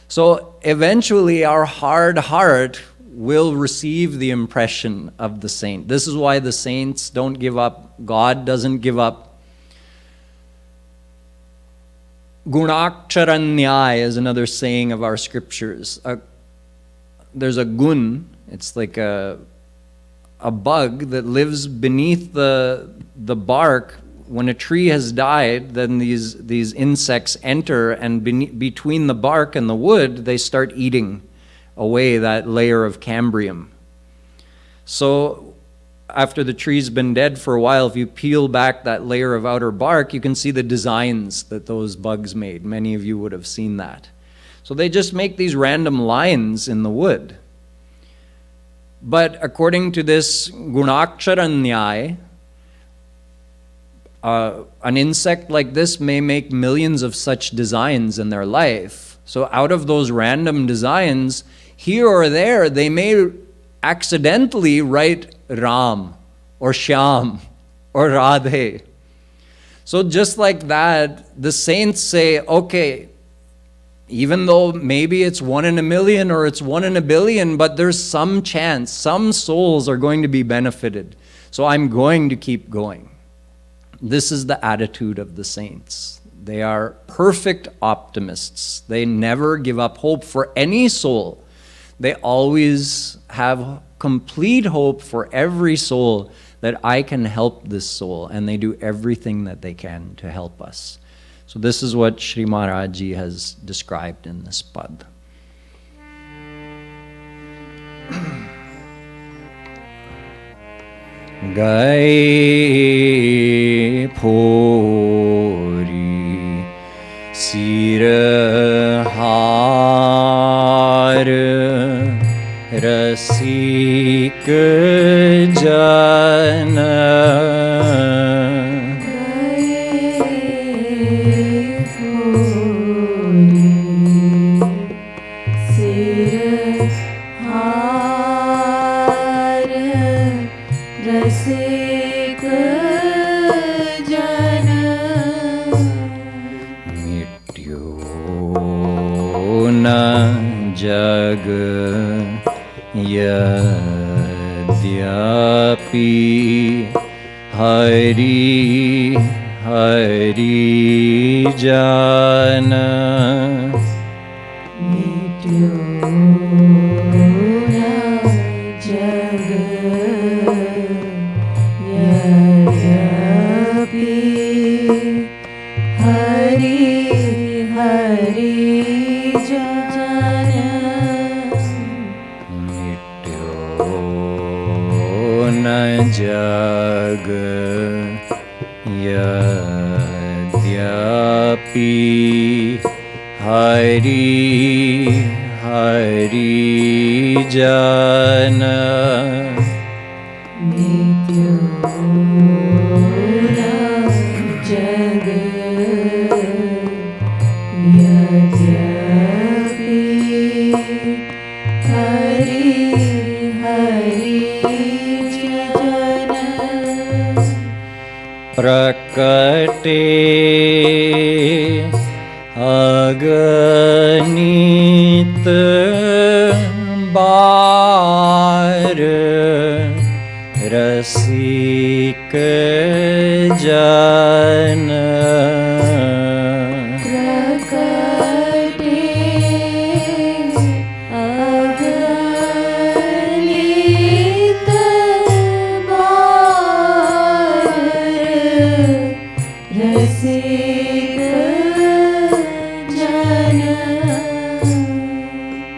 So eventually our hard heart will receive the impression of the saint. This is why the saints don't give up. God doesn't give up. Gunakcharanyaya is another saying of our scriptures. There's a gun, it's like a bug that lives beneath the bark. When a tree has died, then these insects enter, and between the bark and the wood, they start eating away that layer of cambrium. So after the tree's been dead for a while, if you peel back that layer of outer bark, you can see the designs that those bugs made. Many of you would have seen that. So they just make these random lines in the wood. But according to this Gunakcharanyaya, an insect like this may make millions of such designs in their life. So out of those random designs, here or there, they may accidentally write Ram or Shyam or Radhe. So just like that, the saints say, okay, even though maybe it's 1 in a million or it's 1 in a billion, but there's some chance, some souls are going to be benefited. So I'm going to keep going. This is the attitude of the saints. They are perfect optimists. They never give up hope for any soul. They always have complete hope for every soul that I can help this soul, and they do everything that they can to help us. So this is what Sri Maharaj ji has described in this pad. Gai phori sirhar rasik jana Jag yadyapi hari hari jana nityona jag yadyapi hari hari Jag yadyapi hari hari jana nityona jag yadyapi hari hari prakate aganit bar rasik jana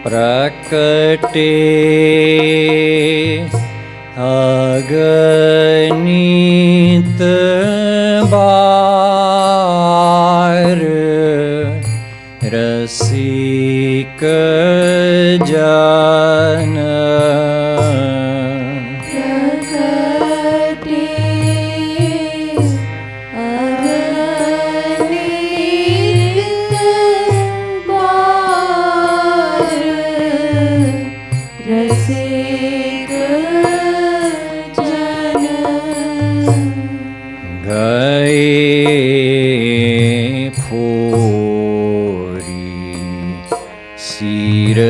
prakate aganit bar rasik jana Rasik jana gaye phori sirhar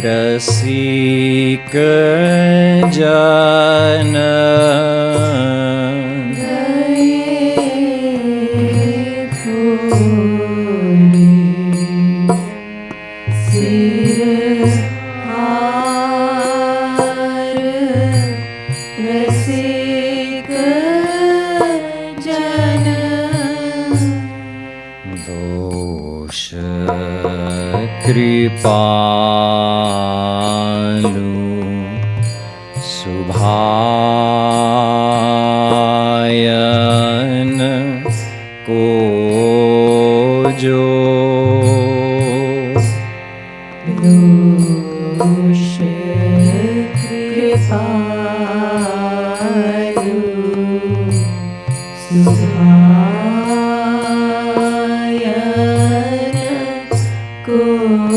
rasik jana dosha Kripalu Subhayan Kojo Dosha Kripalu Subhayan Kojo Kripalu Subhayan Kojo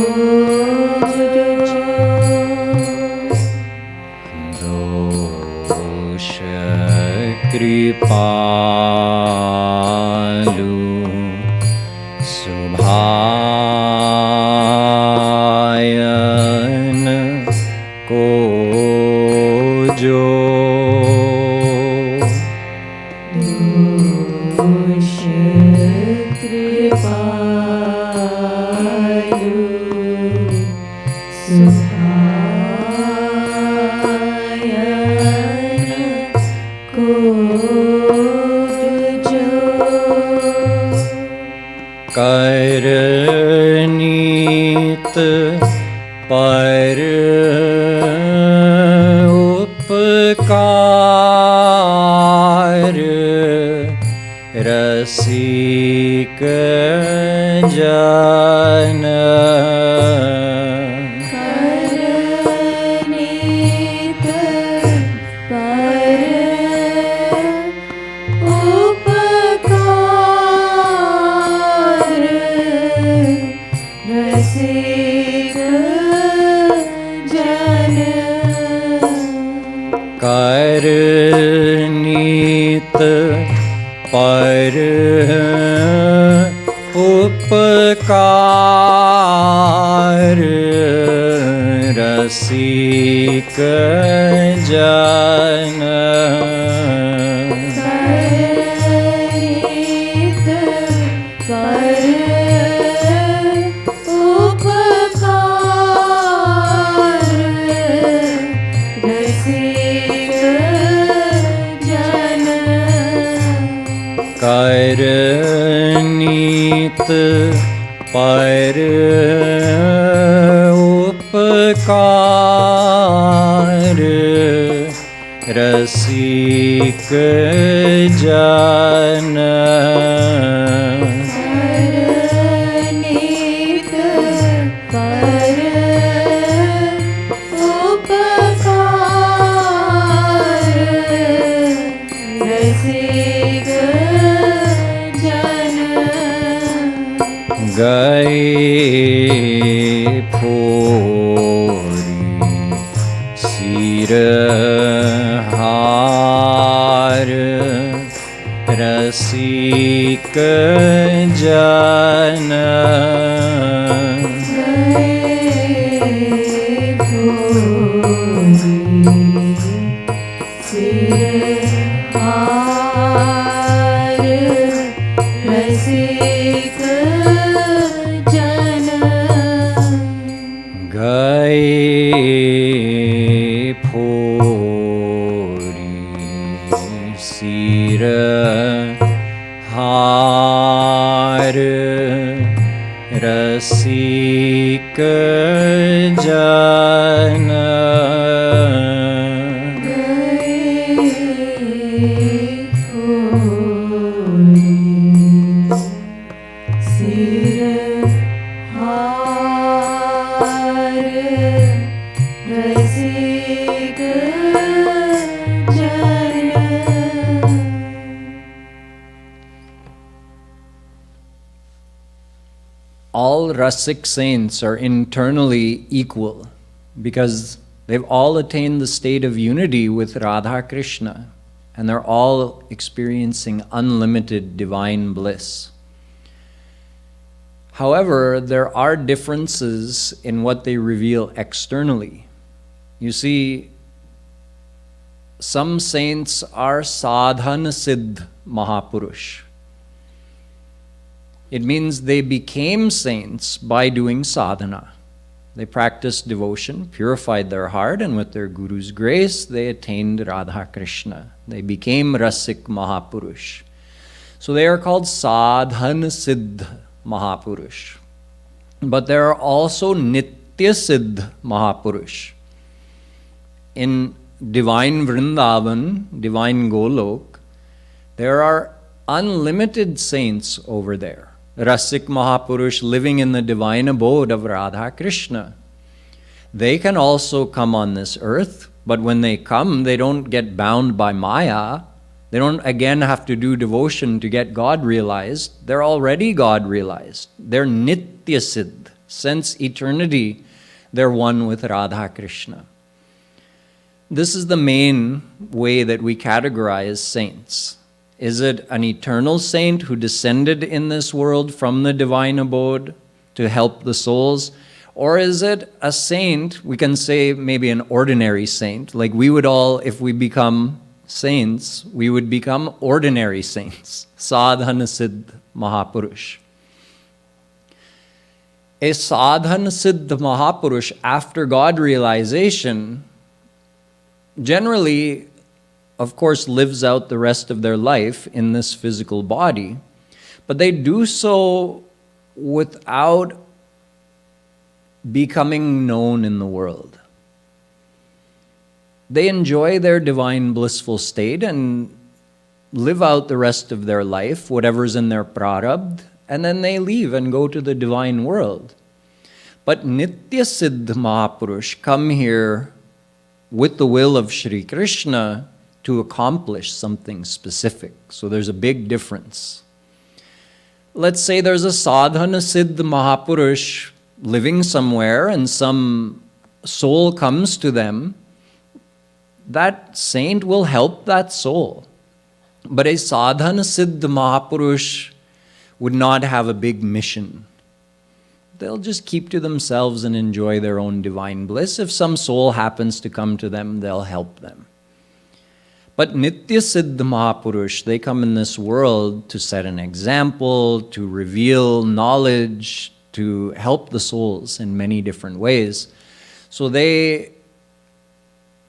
Dosha Kripalu Subhayan Kojo Karanit par रसिक जन कर नीत पर उपकार रसिक जन करित पर उपकार रसिक जन कर नीत पर उपकार रसिक जन नीत पर उपकार रसिक जन गए फोरी सिर हार रसिक जन गए फोरी सिर हार रसिक जन All Rasik saints are internally equal because they've all attained the state of unity with Radha Krishna and they're all experiencing unlimited divine bliss. However, there are differences in what they reveal externally. You see, some saints are sadhana siddh Mahapurush. It means they became saints by doing sadhana. They practiced devotion, purified their heart, and with their Guru's grace, they attained Radha Krishna. They became Rasik Mahapurush. So they are called Sadhana Siddh Mahapurush. But there are also Nitya Siddh Mahapurush. In divine Vrindavan, divine Golok, there are unlimited saints over there. Rasik Mahapurush living in the divine abode of Radha Krishna. They can also come on this earth, but when they come, they don't get bound by Maya. They don't again have to do devotion to get God realized. They're already God realized. They're Nitya Siddh. Since eternity, they're one with Radha Krishna. This is the main way that we categorize saints. Is it an eternal saint who descended in this world from the divine abode to help the souls? Or is it a saint, we can say maybe an ordinary saint, like we would all, if we become saints, we would become ordinary saints, Sadhana Siddh Mahapurush. A Sadhana Siddh Mahapurush, after God realization, generally, of course, lives out the rest of their life in this physical body, but they do so without becoming known in the world. They enjoy their divine blissful state and live out the rest of their life, whatever's in their prarabdh, and then they leave and go to the divine world. But Nitya Siddh Mahapurush come here with the will of Shri Krishna to accomplish something specific. So there's a big difference. Let's say there's a Sadhana Siddh Mahapurush living somewhere and some soul comes to them, that saint will help that soul. But a sadhana siddha Mahapurush would not have a big mission. They'll just keep to themselves and enjoy their own divine bliss. If some soul happens to come to them, they'll help them. But Nitya Siddha Mahapurush, they come in this world to set an example, to reveal knowledge, to help the souls in many different ways. So they,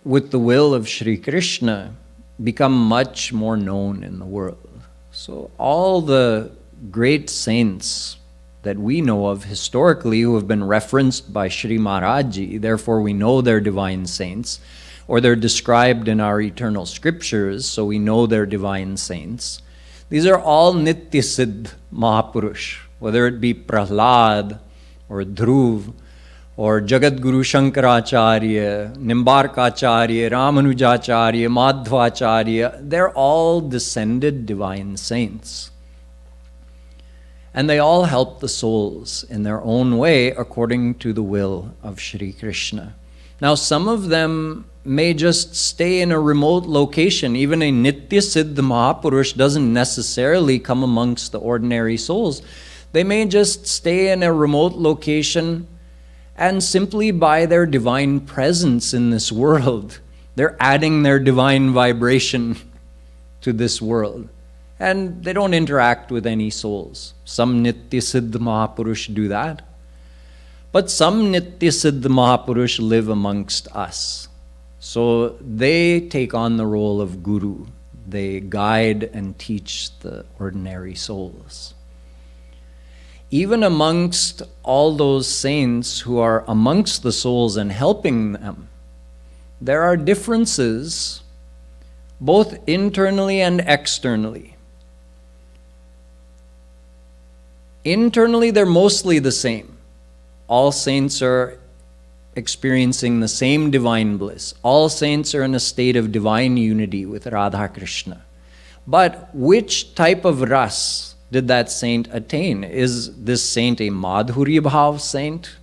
with the will of Sri Krishna, become much more known in the world. So all the great saints that we know of historically who have been referenced by Sri Maharajji, therefore we know they're divine saints, or they're described in our eternal scriptures, so we know they're divine saints. These are all Nitya Siddh Mahapurush, whether it be Prahlad or Dhruv or Jagadguru Shankaracharya, Nimbarkacharya, Ramanujacharya, Madhvacharya, they're all descended divine saints. And they all help the souls in their own way according to the will of Sri Krishna. Now, some of them may just stay in a remote location. Even a Nitya Siddha Mahapurush doesn't necessarily come amongst the ordinary souls. They may just stay in a remote location, and simply by their divine presence in this world, they're adding their divine vibration to this world. And they don't interact with any souls. Some Nitya Siddha Mahapurush do that. But some Nitya Siddha Mahapurush live amongst us. So they take on the role of guru. They guide and teach the ordinary souls. Even amongst all those saints who are amongst the souls and helping them, there are differences both internally and externally. Internally, they're mostly the same. All saints are experiencing the same divine bliss. All saints are in a state of divine unity with Radha Krishna. But which type of ras did that saint attain? Is this saint a Madhurya Bhav saint?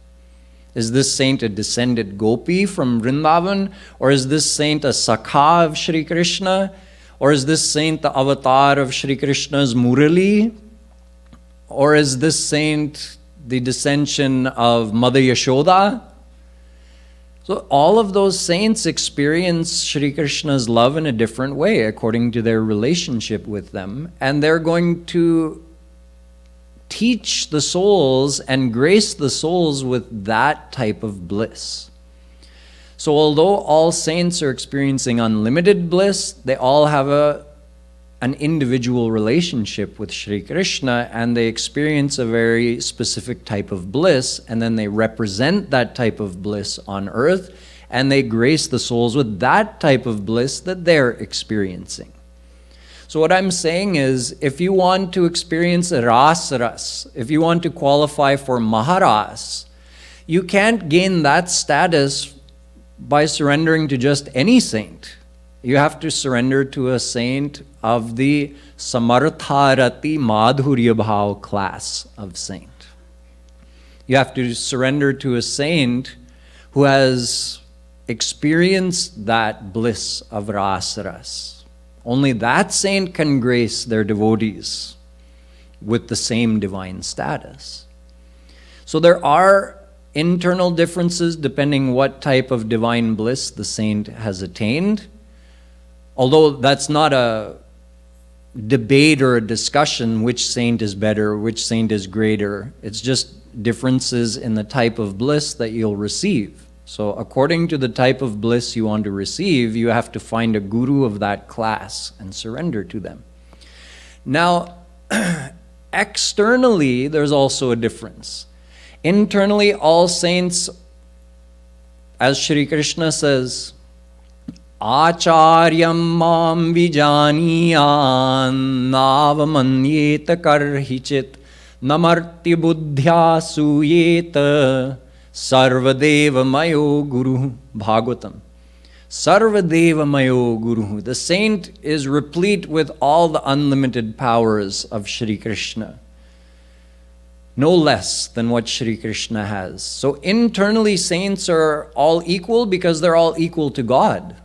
Is this saint a descended gopi from Vrindavan? Or is this saint a Sakha of Sri Krishna? Or is this saint the avatar of Sri Krishna's Murali? Or is this saint the descension of Mother Yashoda? So all of those saints experience Sri Krishna's love in a different way according to their relationship with them. And they're going to teach the souls and grace the souls with that type of bliss. So although all saints are experiencing unlimited bliss, they all have an individual relationship with Sri Krishna, and they experience a very specific type of bliss, and then they represent that type of bliss on earth, and they grace the souls with that type of bliss that they're experiencing. So what I'm saying is, if you want to experience ras, if you want to qualify for Maharas, you can't gain that status by surrendering to just any saint. You have to surrender to a saint of the Samartharati Madhurya Bhav class of saint. You have to surrender to a saint who has experienced that bliss of ras. Only that saint can grace their devotees with the same divine status. So there are internal differences depending what type of divine bliss the saint has attained. Although that's not a debate or a discussion which saint is better, which saint is greater. It's just differences in the type of bliss that you'll receive. So according to the type of bliss you want to receive, you have to find a guru of that class and surrender to them. Now, externally, there's also a difference. Internally, all saints, as Sri Krishna says, Acharyam mam vijaniyan navamanyeta karhichit namarti buddhya suyeta sarvadeva mayo guru. Bhagavatam. Sarvadeva mayo guru. The saint is replete with all the unlimited powers of Sri Krishna. no less than what Shri Krishna has. So internally, saints are all equal because they're all equal to God.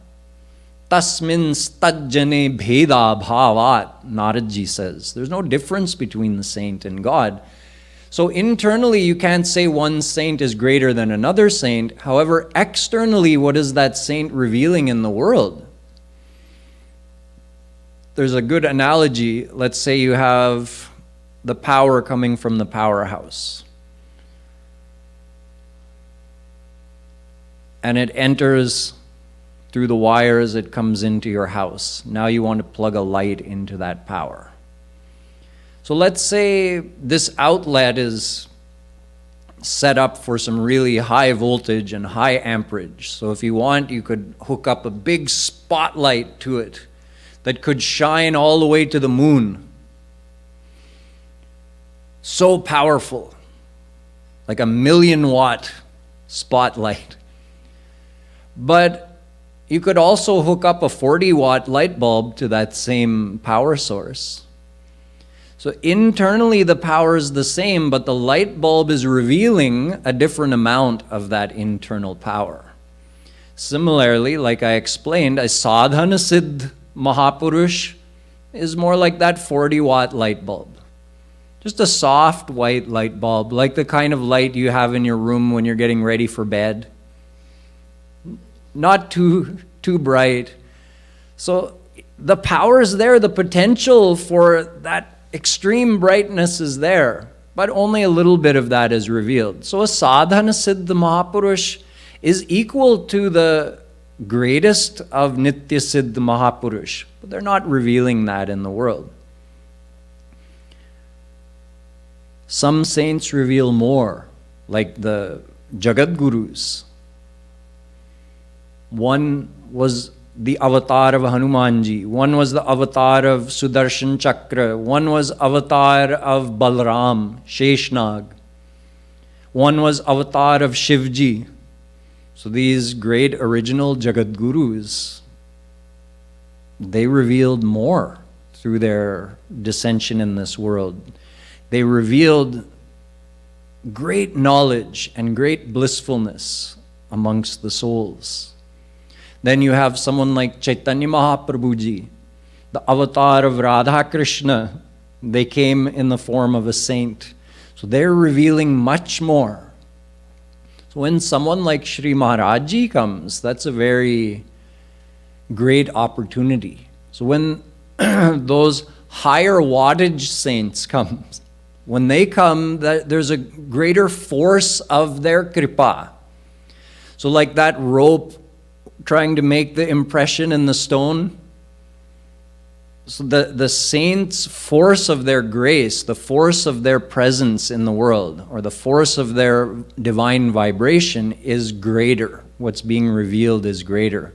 Tasmin stajjane bheda bhavat, Naradji says. There's no difference between the saint and God. So internally, you can't say one saint is greater than another saint. However, externally, what is that saint revealing in the world? There's a good analogy. Let's say you have the power coming from the powerhouse. And it enters through the wires, it comes into your house. Now you want to plug a light into that power. So let's say this outlet is set up for some really high voltage and high amperage. So if you want, you could hook up a big spotlight to it that could shine all the way to the moon. So powerful, like a 1,000,000-watt spotlight. But you could also hook up a 40-watt light bulb to that same power source. So internally the power is the same, but the light bulb is revealing a different amount of that internal power. Similarly, like I explained, a sadhana siddh Mahapurush is more like that 40-watt light bulb. Just a soft white light bulb, like the kind of light you have in your room when you're getting ready for bed. Not too bright. So the power is there, the potential for that extreme brightness is there, but only a little bit of that is revealed. So a sadhana siddha Mahapurush is equal to the greatest of nitya siddha Mahapurush, but they're not revealing that in the world. Some saints reveal more, like the Jagadgurus. One was the avatar of Hanumanji, one was the avatar of Sudarshan Chakra, one was avatar of Balram, Sheshnag, one was avatar of Shivji. So these great original Jagadgurus, they revealed more through their dissension in this world. They revealed great knowledge and great blissfulness amongst the souls. Then you have someone like Chaitanya Mahaprabhuji, the avatar of Radha Krishna. They came in the form of a saint. So they're revealing much more. So when someone like Sri Maharajji comes, that's a very great opportunity. So when those higher wattage saints come, when they come, there's a greater force of their kripa. So like that rope trying to make the impression in the stone, so the saints' force of their grace, the force of their presence in the world, or the force of their divine vibration is greater. What's being revealed is greater.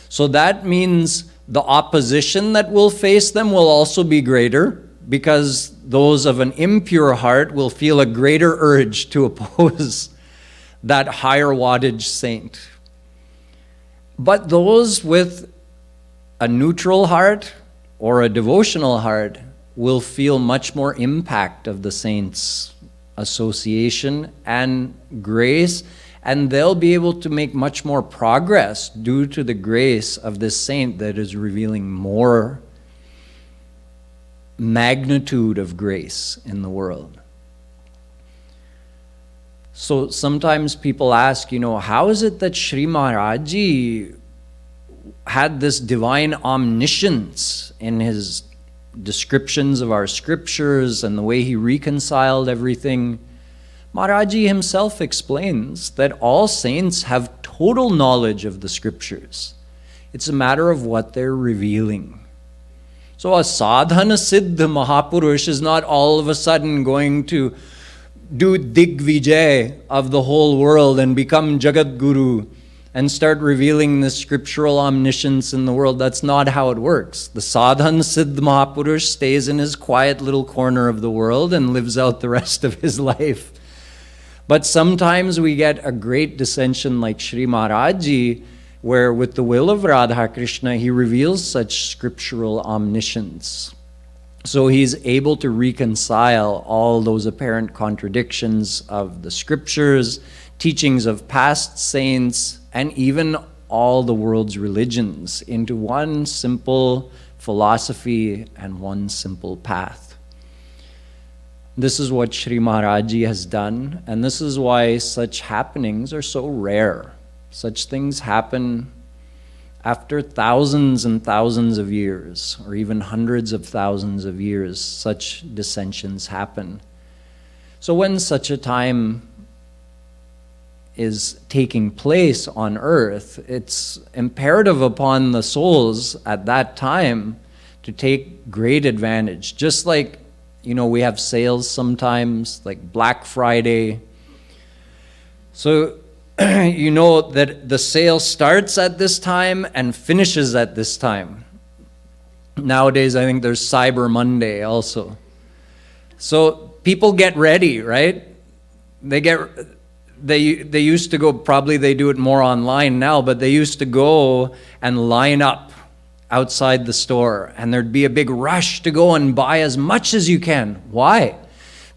So that means the opposition that will face them will also be greater, because those of an impure heart will feel a greater urge to oppose that higher wattage saint. But those with a neutral heart or a devotional heart will feel much more impact of the saint's association and grace, and they'll be able to make much more progress due to the grace of this saint that is revealing more magnitude of grace in the world. So sometimes people ask, how is it that Sri Maharajji had this divine omniscience in his descriptions of our scriptures and the way he reconciled everything? Maharajji himself explains that all saints have total knowledge of the scriptures. It's a matter of what they're revealing. So a sadhana siddha Mahapurush is not all of a sudden going to do Digvijay of the whole world and become Jagadguru and start revealing the scriptural omniscience in the world. That's not how it works. The sadhana siddha Mahapurush stays in his quiet little corner of the world and lives out the rest of his life. But sometimes we get a great dissension like Sri Maharajji, where with the will of Radha Krishna, he reveals such scriptural omniscience. So he's able to reconcile all those apparent contradictions of the scriptures, teachings of past saints, and even all the world's religions into one simple philosophy and one simple path. This is what Sri Maharajji has done, and this is why such happenings are so rare. Such things happen after thousands and thousands of years, or even hundreds of thousands of years, such dissensions happen. So when such a time is taking place on earth, it's imperative upon the souls at that time to take great advantage. Just like, we have sales sometimes, like Black Friday. So you know that the sale starts at this time and finishes at this time. Nowadays, I think there's Cyber Monday also. So people get ready, right? They used to go, probably they do it more online now, but they used to go and line up outside the store, and there'd be a big rush to go and buy as much as you can. Why?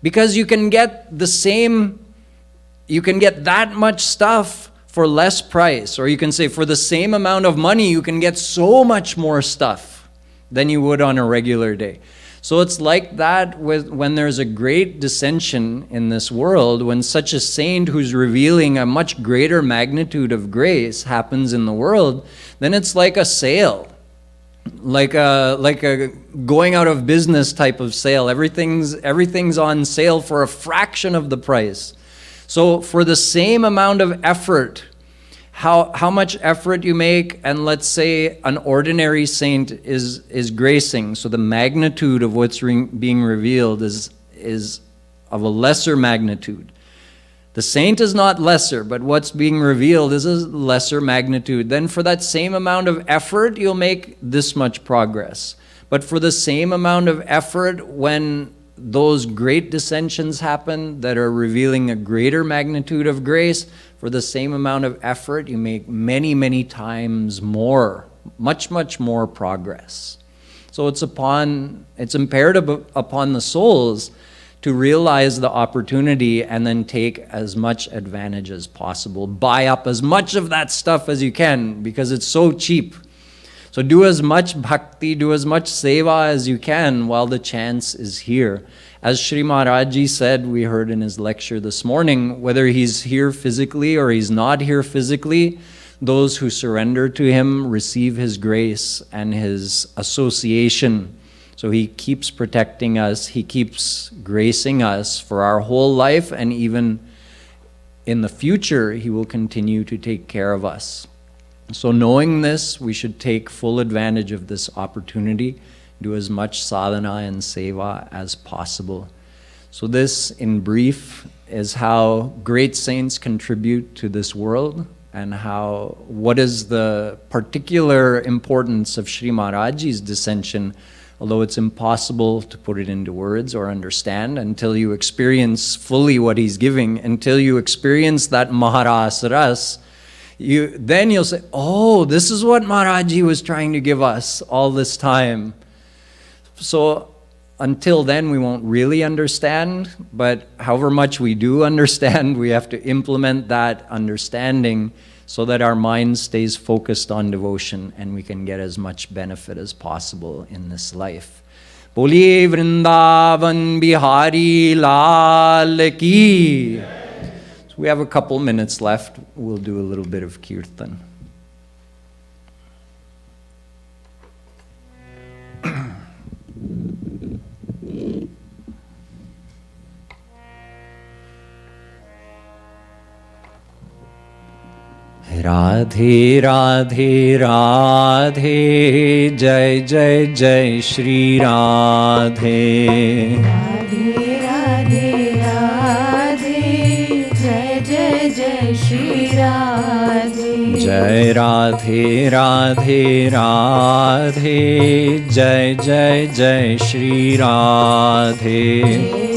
Because you can get that much stuff for less price, or you can say for the same amount of money, you can get so much more stuff than you would on a regular day. So it's like that when there's a great dissension in this world, when such a saint who's revealing a much greater magnitude of grace happens in the world, then it's like a sale, like a going out of business type of sale. Everything's on sale for a fraction of the price. So for the same amount of effort, how much effort you make, and let's say an ordinary saint is gracing, so the magnitude of what's being revealed is of a lesser magnitude. The saint is not lesser, but what's being revealed is a lesser magnitude. Then for that same amount of effort, you'll make this much progress. But for the same amount of effort, when those great dissensions happen that are revealing a greater magnitude of grace, for the same amount of effort, you make many, many times more, much, much more progress. So it's imperative upon the souls to realize the opportunity and then take as much advantage as possible. Buy up as much of that stuff as you can because it's so cheap. So do as much bhakti, do as much seva as you can while the chance is here. As Sri Maharajji said, we heard in his lecture this morning, whether he's here physically or he's not here physically, those who surrender to him receive his grace and his association. So he keeps protecting us, he keeps gracing us for our whole life, and even in the future, he will continue to take care of us. So knowing this, we should take full advantage of this opportunity, do as much sadhana and seva as possible. So this, in brief, is how great saints contribute to this world, and what is the particular importance of Sri Maharajji's dissension, although it's impossible to put it into words or understand until you experience fully what he's giving, until you experience that Maharas Ras. Then you'll say, oh, this is what Maharajji was trying to give us all this time. So until then, we won't really understand, but however much we do understand, we have to implement that understanding so that our mind stays focused on devotion and we can get as much benefit as possible in this life. Boli Vrindavan Bihari Lal Ki. So we have a couple minutes left. We'll do a little bit of kirtan. Radhe Radhe Radhe Jai Jai Jai Shri Radhe. Radhe Radhe Radhe Jai Jai Jai Shri Radhe. Jai Radhe Radhe Radhe Jai Jai Jai Shri Radhe.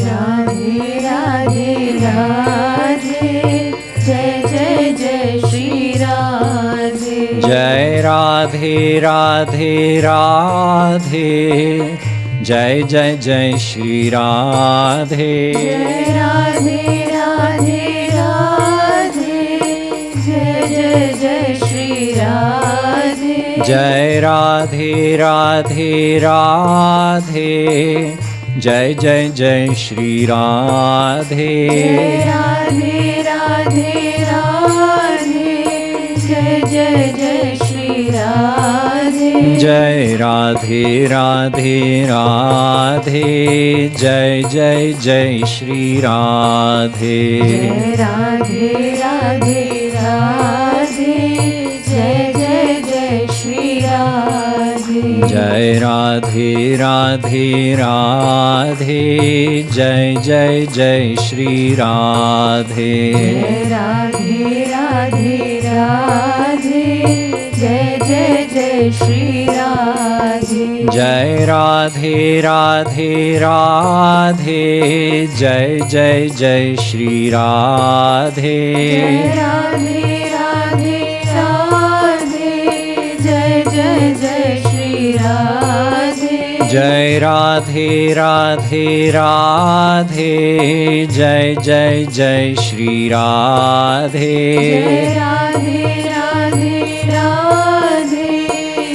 Radhe Radhe Radhe Jai Jai Jai Shri Radhe. Jai Radhe Radhe Radhe जय जय जय श्री राधे। जय राधे राधे राधे, जय जय जय श्री राधे। जय राधे राधे राधे, जय जय जय श्री राधे। जय राधे राधे राधे, जय जय जय श्री राधे। जय राधे राधे राधे, जय जय जय श्री राधे। जय राधे राधे राधे, जय जय जय श्री राधे। जय राधे राधे राधे, जय जय जय श्री राधे। जय राधे राधे राधे, जय जय जय श्री राधे। जय राधे राधे राधे, जय जय जय श्री राधे। जय राधे राधे राधे, जय जय जय श्री राधे। जय राधे राधे राधे, जय जय जय श्री राधे। जय राधे राधे राधे,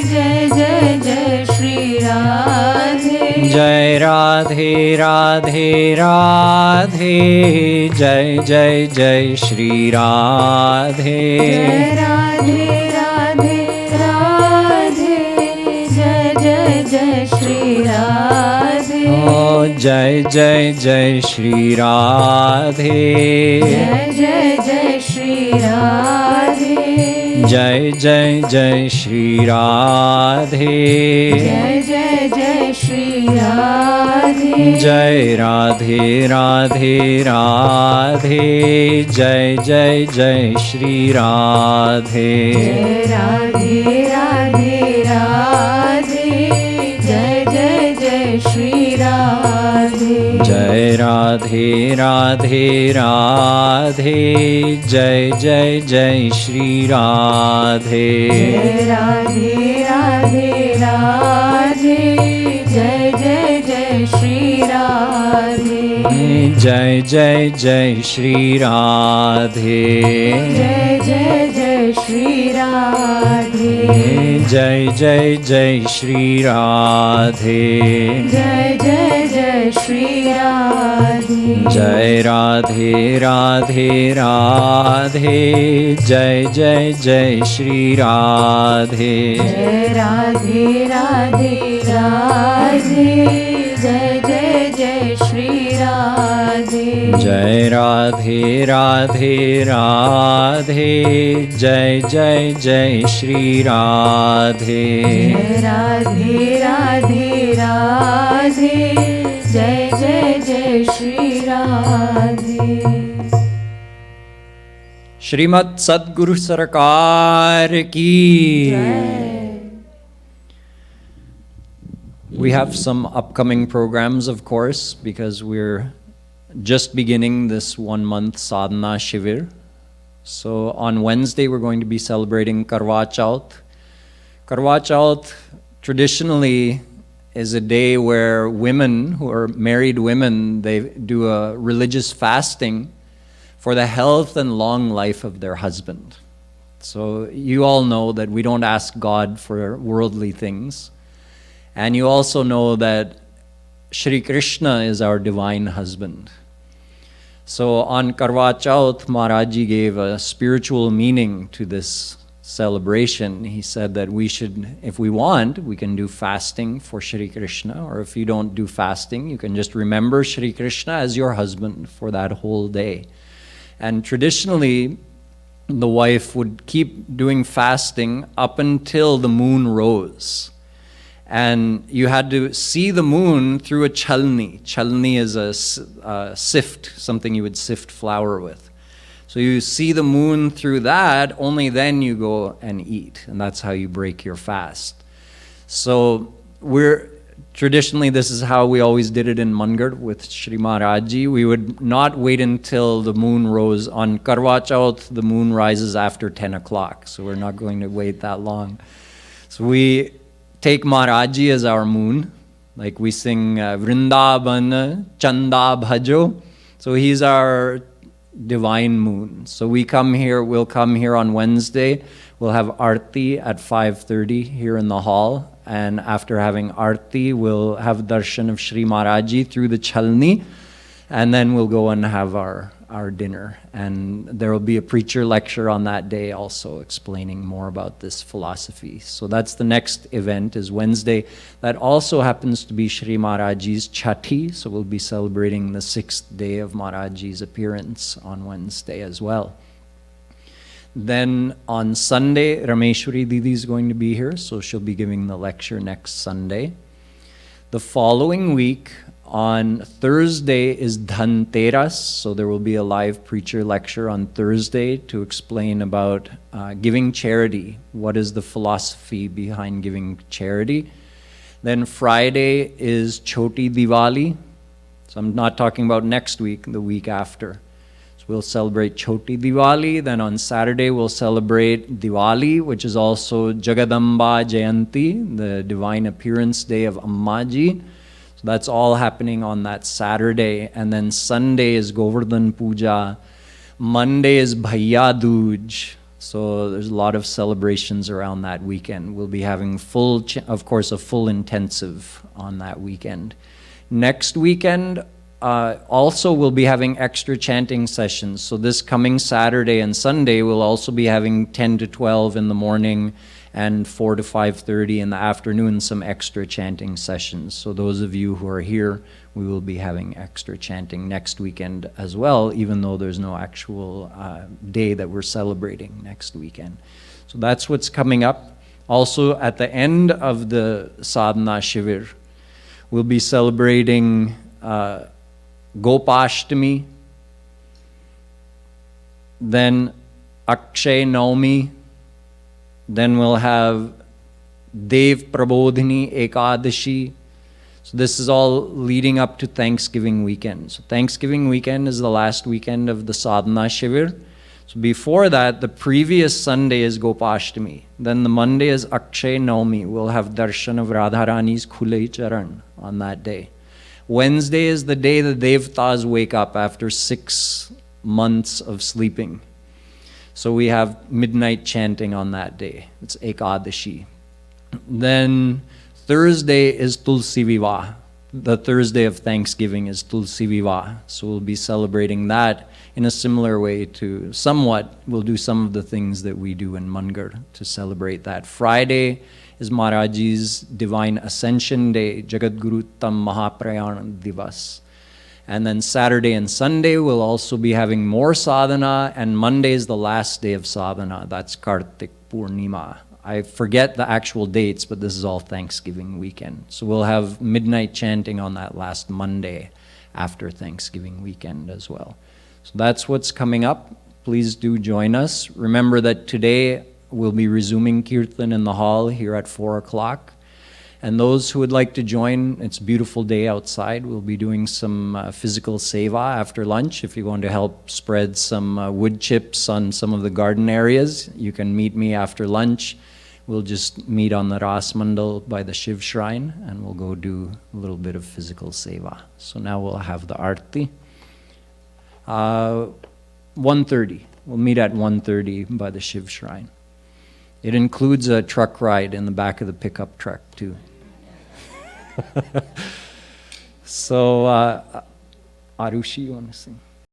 जय जय जय श्री राधे। जय राधे राधे राधे, जय जय जय श्री राधे। जय राधे राधे राधे, जय जय जय श्री राधे। ओ जय जय जय श्री राधे। जय जय जय श्री राधे। जय जय जय श्री राधे। जय जय जय श्री राधे। जय राधे राधे राधे, जय जय जय श्री राधे। जय राधे राधे राधे, जय जय जय श्री राधे। जय राधे राधे राधे, जय जय जय श्री राधे। जय राधे राधे राधे, जय जय जय श्री राधे। जय जय जय श्री राधे। जय जय जय श्री राधे। जय जय जय श्री राधे। जय जय जय श्री राधे। जय राधे राधे राधे, जय जय जय श्री राधे। जय राधे राधे राधे, जय जय जय श्री राधे। जय राधे राधे राधे, जय जय जय श्री राधे। जय राधे राधे राधे, जय जय जय श्री राधे। श्रीमद् सद्गुरु सरकार की। We have some upcoming programs, of course, because we're just beginning this 1 month sadhana shivir. So on Wednesday, we're going to be celebrating Karwa Chauth. Karwa Chauth traditionally is a day where women who are married women, they do a religious fasting for the health and long life of their husband. So you all know that we don't ask God for worldly things. And you also know that Shri Krishna is our divine husband. So on Karwa Chauth, Maharaj gave a spiritual meaning to this celebration. He said that we should, if we want, we can do fasting for Shri Krishna, or if you don't do fasting, you can just remember Shri Krishna as your husband for that whole day. And traditionally, the wife would keep doing fasting up until the moon rose. And you had to see the moon through a chalni. Chalni is a sift, something you would sift flour with. So you see the moon through that, only then you go and eat. And that's how you break your fast. So traditionally, this is how we always did it in Mangar with Shri Maharajji. We would not wait until the moon rose. On Karwa Chauth, the moon rises after 10 o'clock. So we're not going to wait that long. So we take Maharajji as our moon, Like we sing Vrindavan Chanda Bhajo. So he's our divine moon. So we'll come here on Wednesday. We'll have Aarti at 5:30 here in the hall. And after having Aarti, we'll have darshan of Shree Maharajji through the Chalni. And then we'll go and have our dinner. And there will be a preacher lecture on that day also explaining more about this philosophy. So that's the next event, is Wednesday. That also happens to be Shree Maharajji's Chati. So we'll be celebrating the 6th day of Maharajji's appearance on Wednesday as well. Then on Sunday, Rameshwari Didi is going to be here. So she'll be giving the lecture next Sunday. The following week, on Thursday, is Dhanteras, so there will be a live preacher lecture on Thursday to explain about giving charity. What is the philosophy behind giving charity? Then Friday is Choti Diwali. So I'm not talking about next week, the week after. So we'll celebrate Choti Diwali. Then on Saturday, we'll celebrate Diwali, which is also Jagadamba Jayanti, the divine appearance day of Ammaji. So that's all happening on that Saturday. And then Sunday is Govardhan Puja. Monday is Bhaiya Dooj. So there's a lot of celebrations around that weekend. We'll be having of course, a full intensive on that weekend. Next weekend, also we'll be having extra chanting sessions. So this coming Saturday and Sunday, we'll also be having 10 to 12 in the morning and 4 to 5:30 in the afternoon, some extra chanting sessions. So those of you who are here, we will be having extra chanting next weekend as well, even though there's no actual day that we're celebrating next weekend. So that's what's coming up. Also, at the end of the Sadhana Shivir, we'll be celebrating Gopashtami, then Akshay Naumi. Then we'll have Dev Prabodhini Ekadashi. So this is all leading up to Thanksgiving weekend. So Thanksgiving weekend is the last weekend of the Sadhana Shivir. So before that, the previous Sunday is Gopashtami. Then the Monday is Akshay Naumi. We'll have darshan of Radha Rani's Khulai Charan on that day. Wednesday is the day the Devtas wake up after 6 months of sleeping. So we have midnight chanting on that day. It's Ekadashi. Then Thursday is Tulsi Vivah. The Thursday of Thanksgiving is Tulsi Vivah. So we'll be celebrating that in a similar way to we'll do some of the things that we do in Mangar to celebrate that. Friday is Maharajji's Divine Ascension Day, Jagadguru Tam Mahaprayana Divas. And then Saturday and Sunday, we'll also be having more sadhana, and Monday is the last day of sadhana. That's Kartik Purnima. I forget the actual dates, but this is all Thanksgiving weekend. So we'll have midnight chanting on that last Monday after Thanksgiving weekend as well. So that's what's coming up. Please do join us. Remember that today we'll be resuming Kirtan in the hall here at 4 o'clock. And those who would like to join, it's a beautiful day outside. We'll be doing some physical seva after lunch. If you want to help spread some wood chips on some of the garden areas, you can meet me after lunch. We'll just meet on the Ras Mandal by the Shiv Shrine, and we'll go do a little bit of physical seva. So now we'll have the Aarti. 1:30. We'll meet at 1:30 by the Shiv Shrine. It includes a truck ride in the back of the pickup truck too. So, Arushi, you want to sing?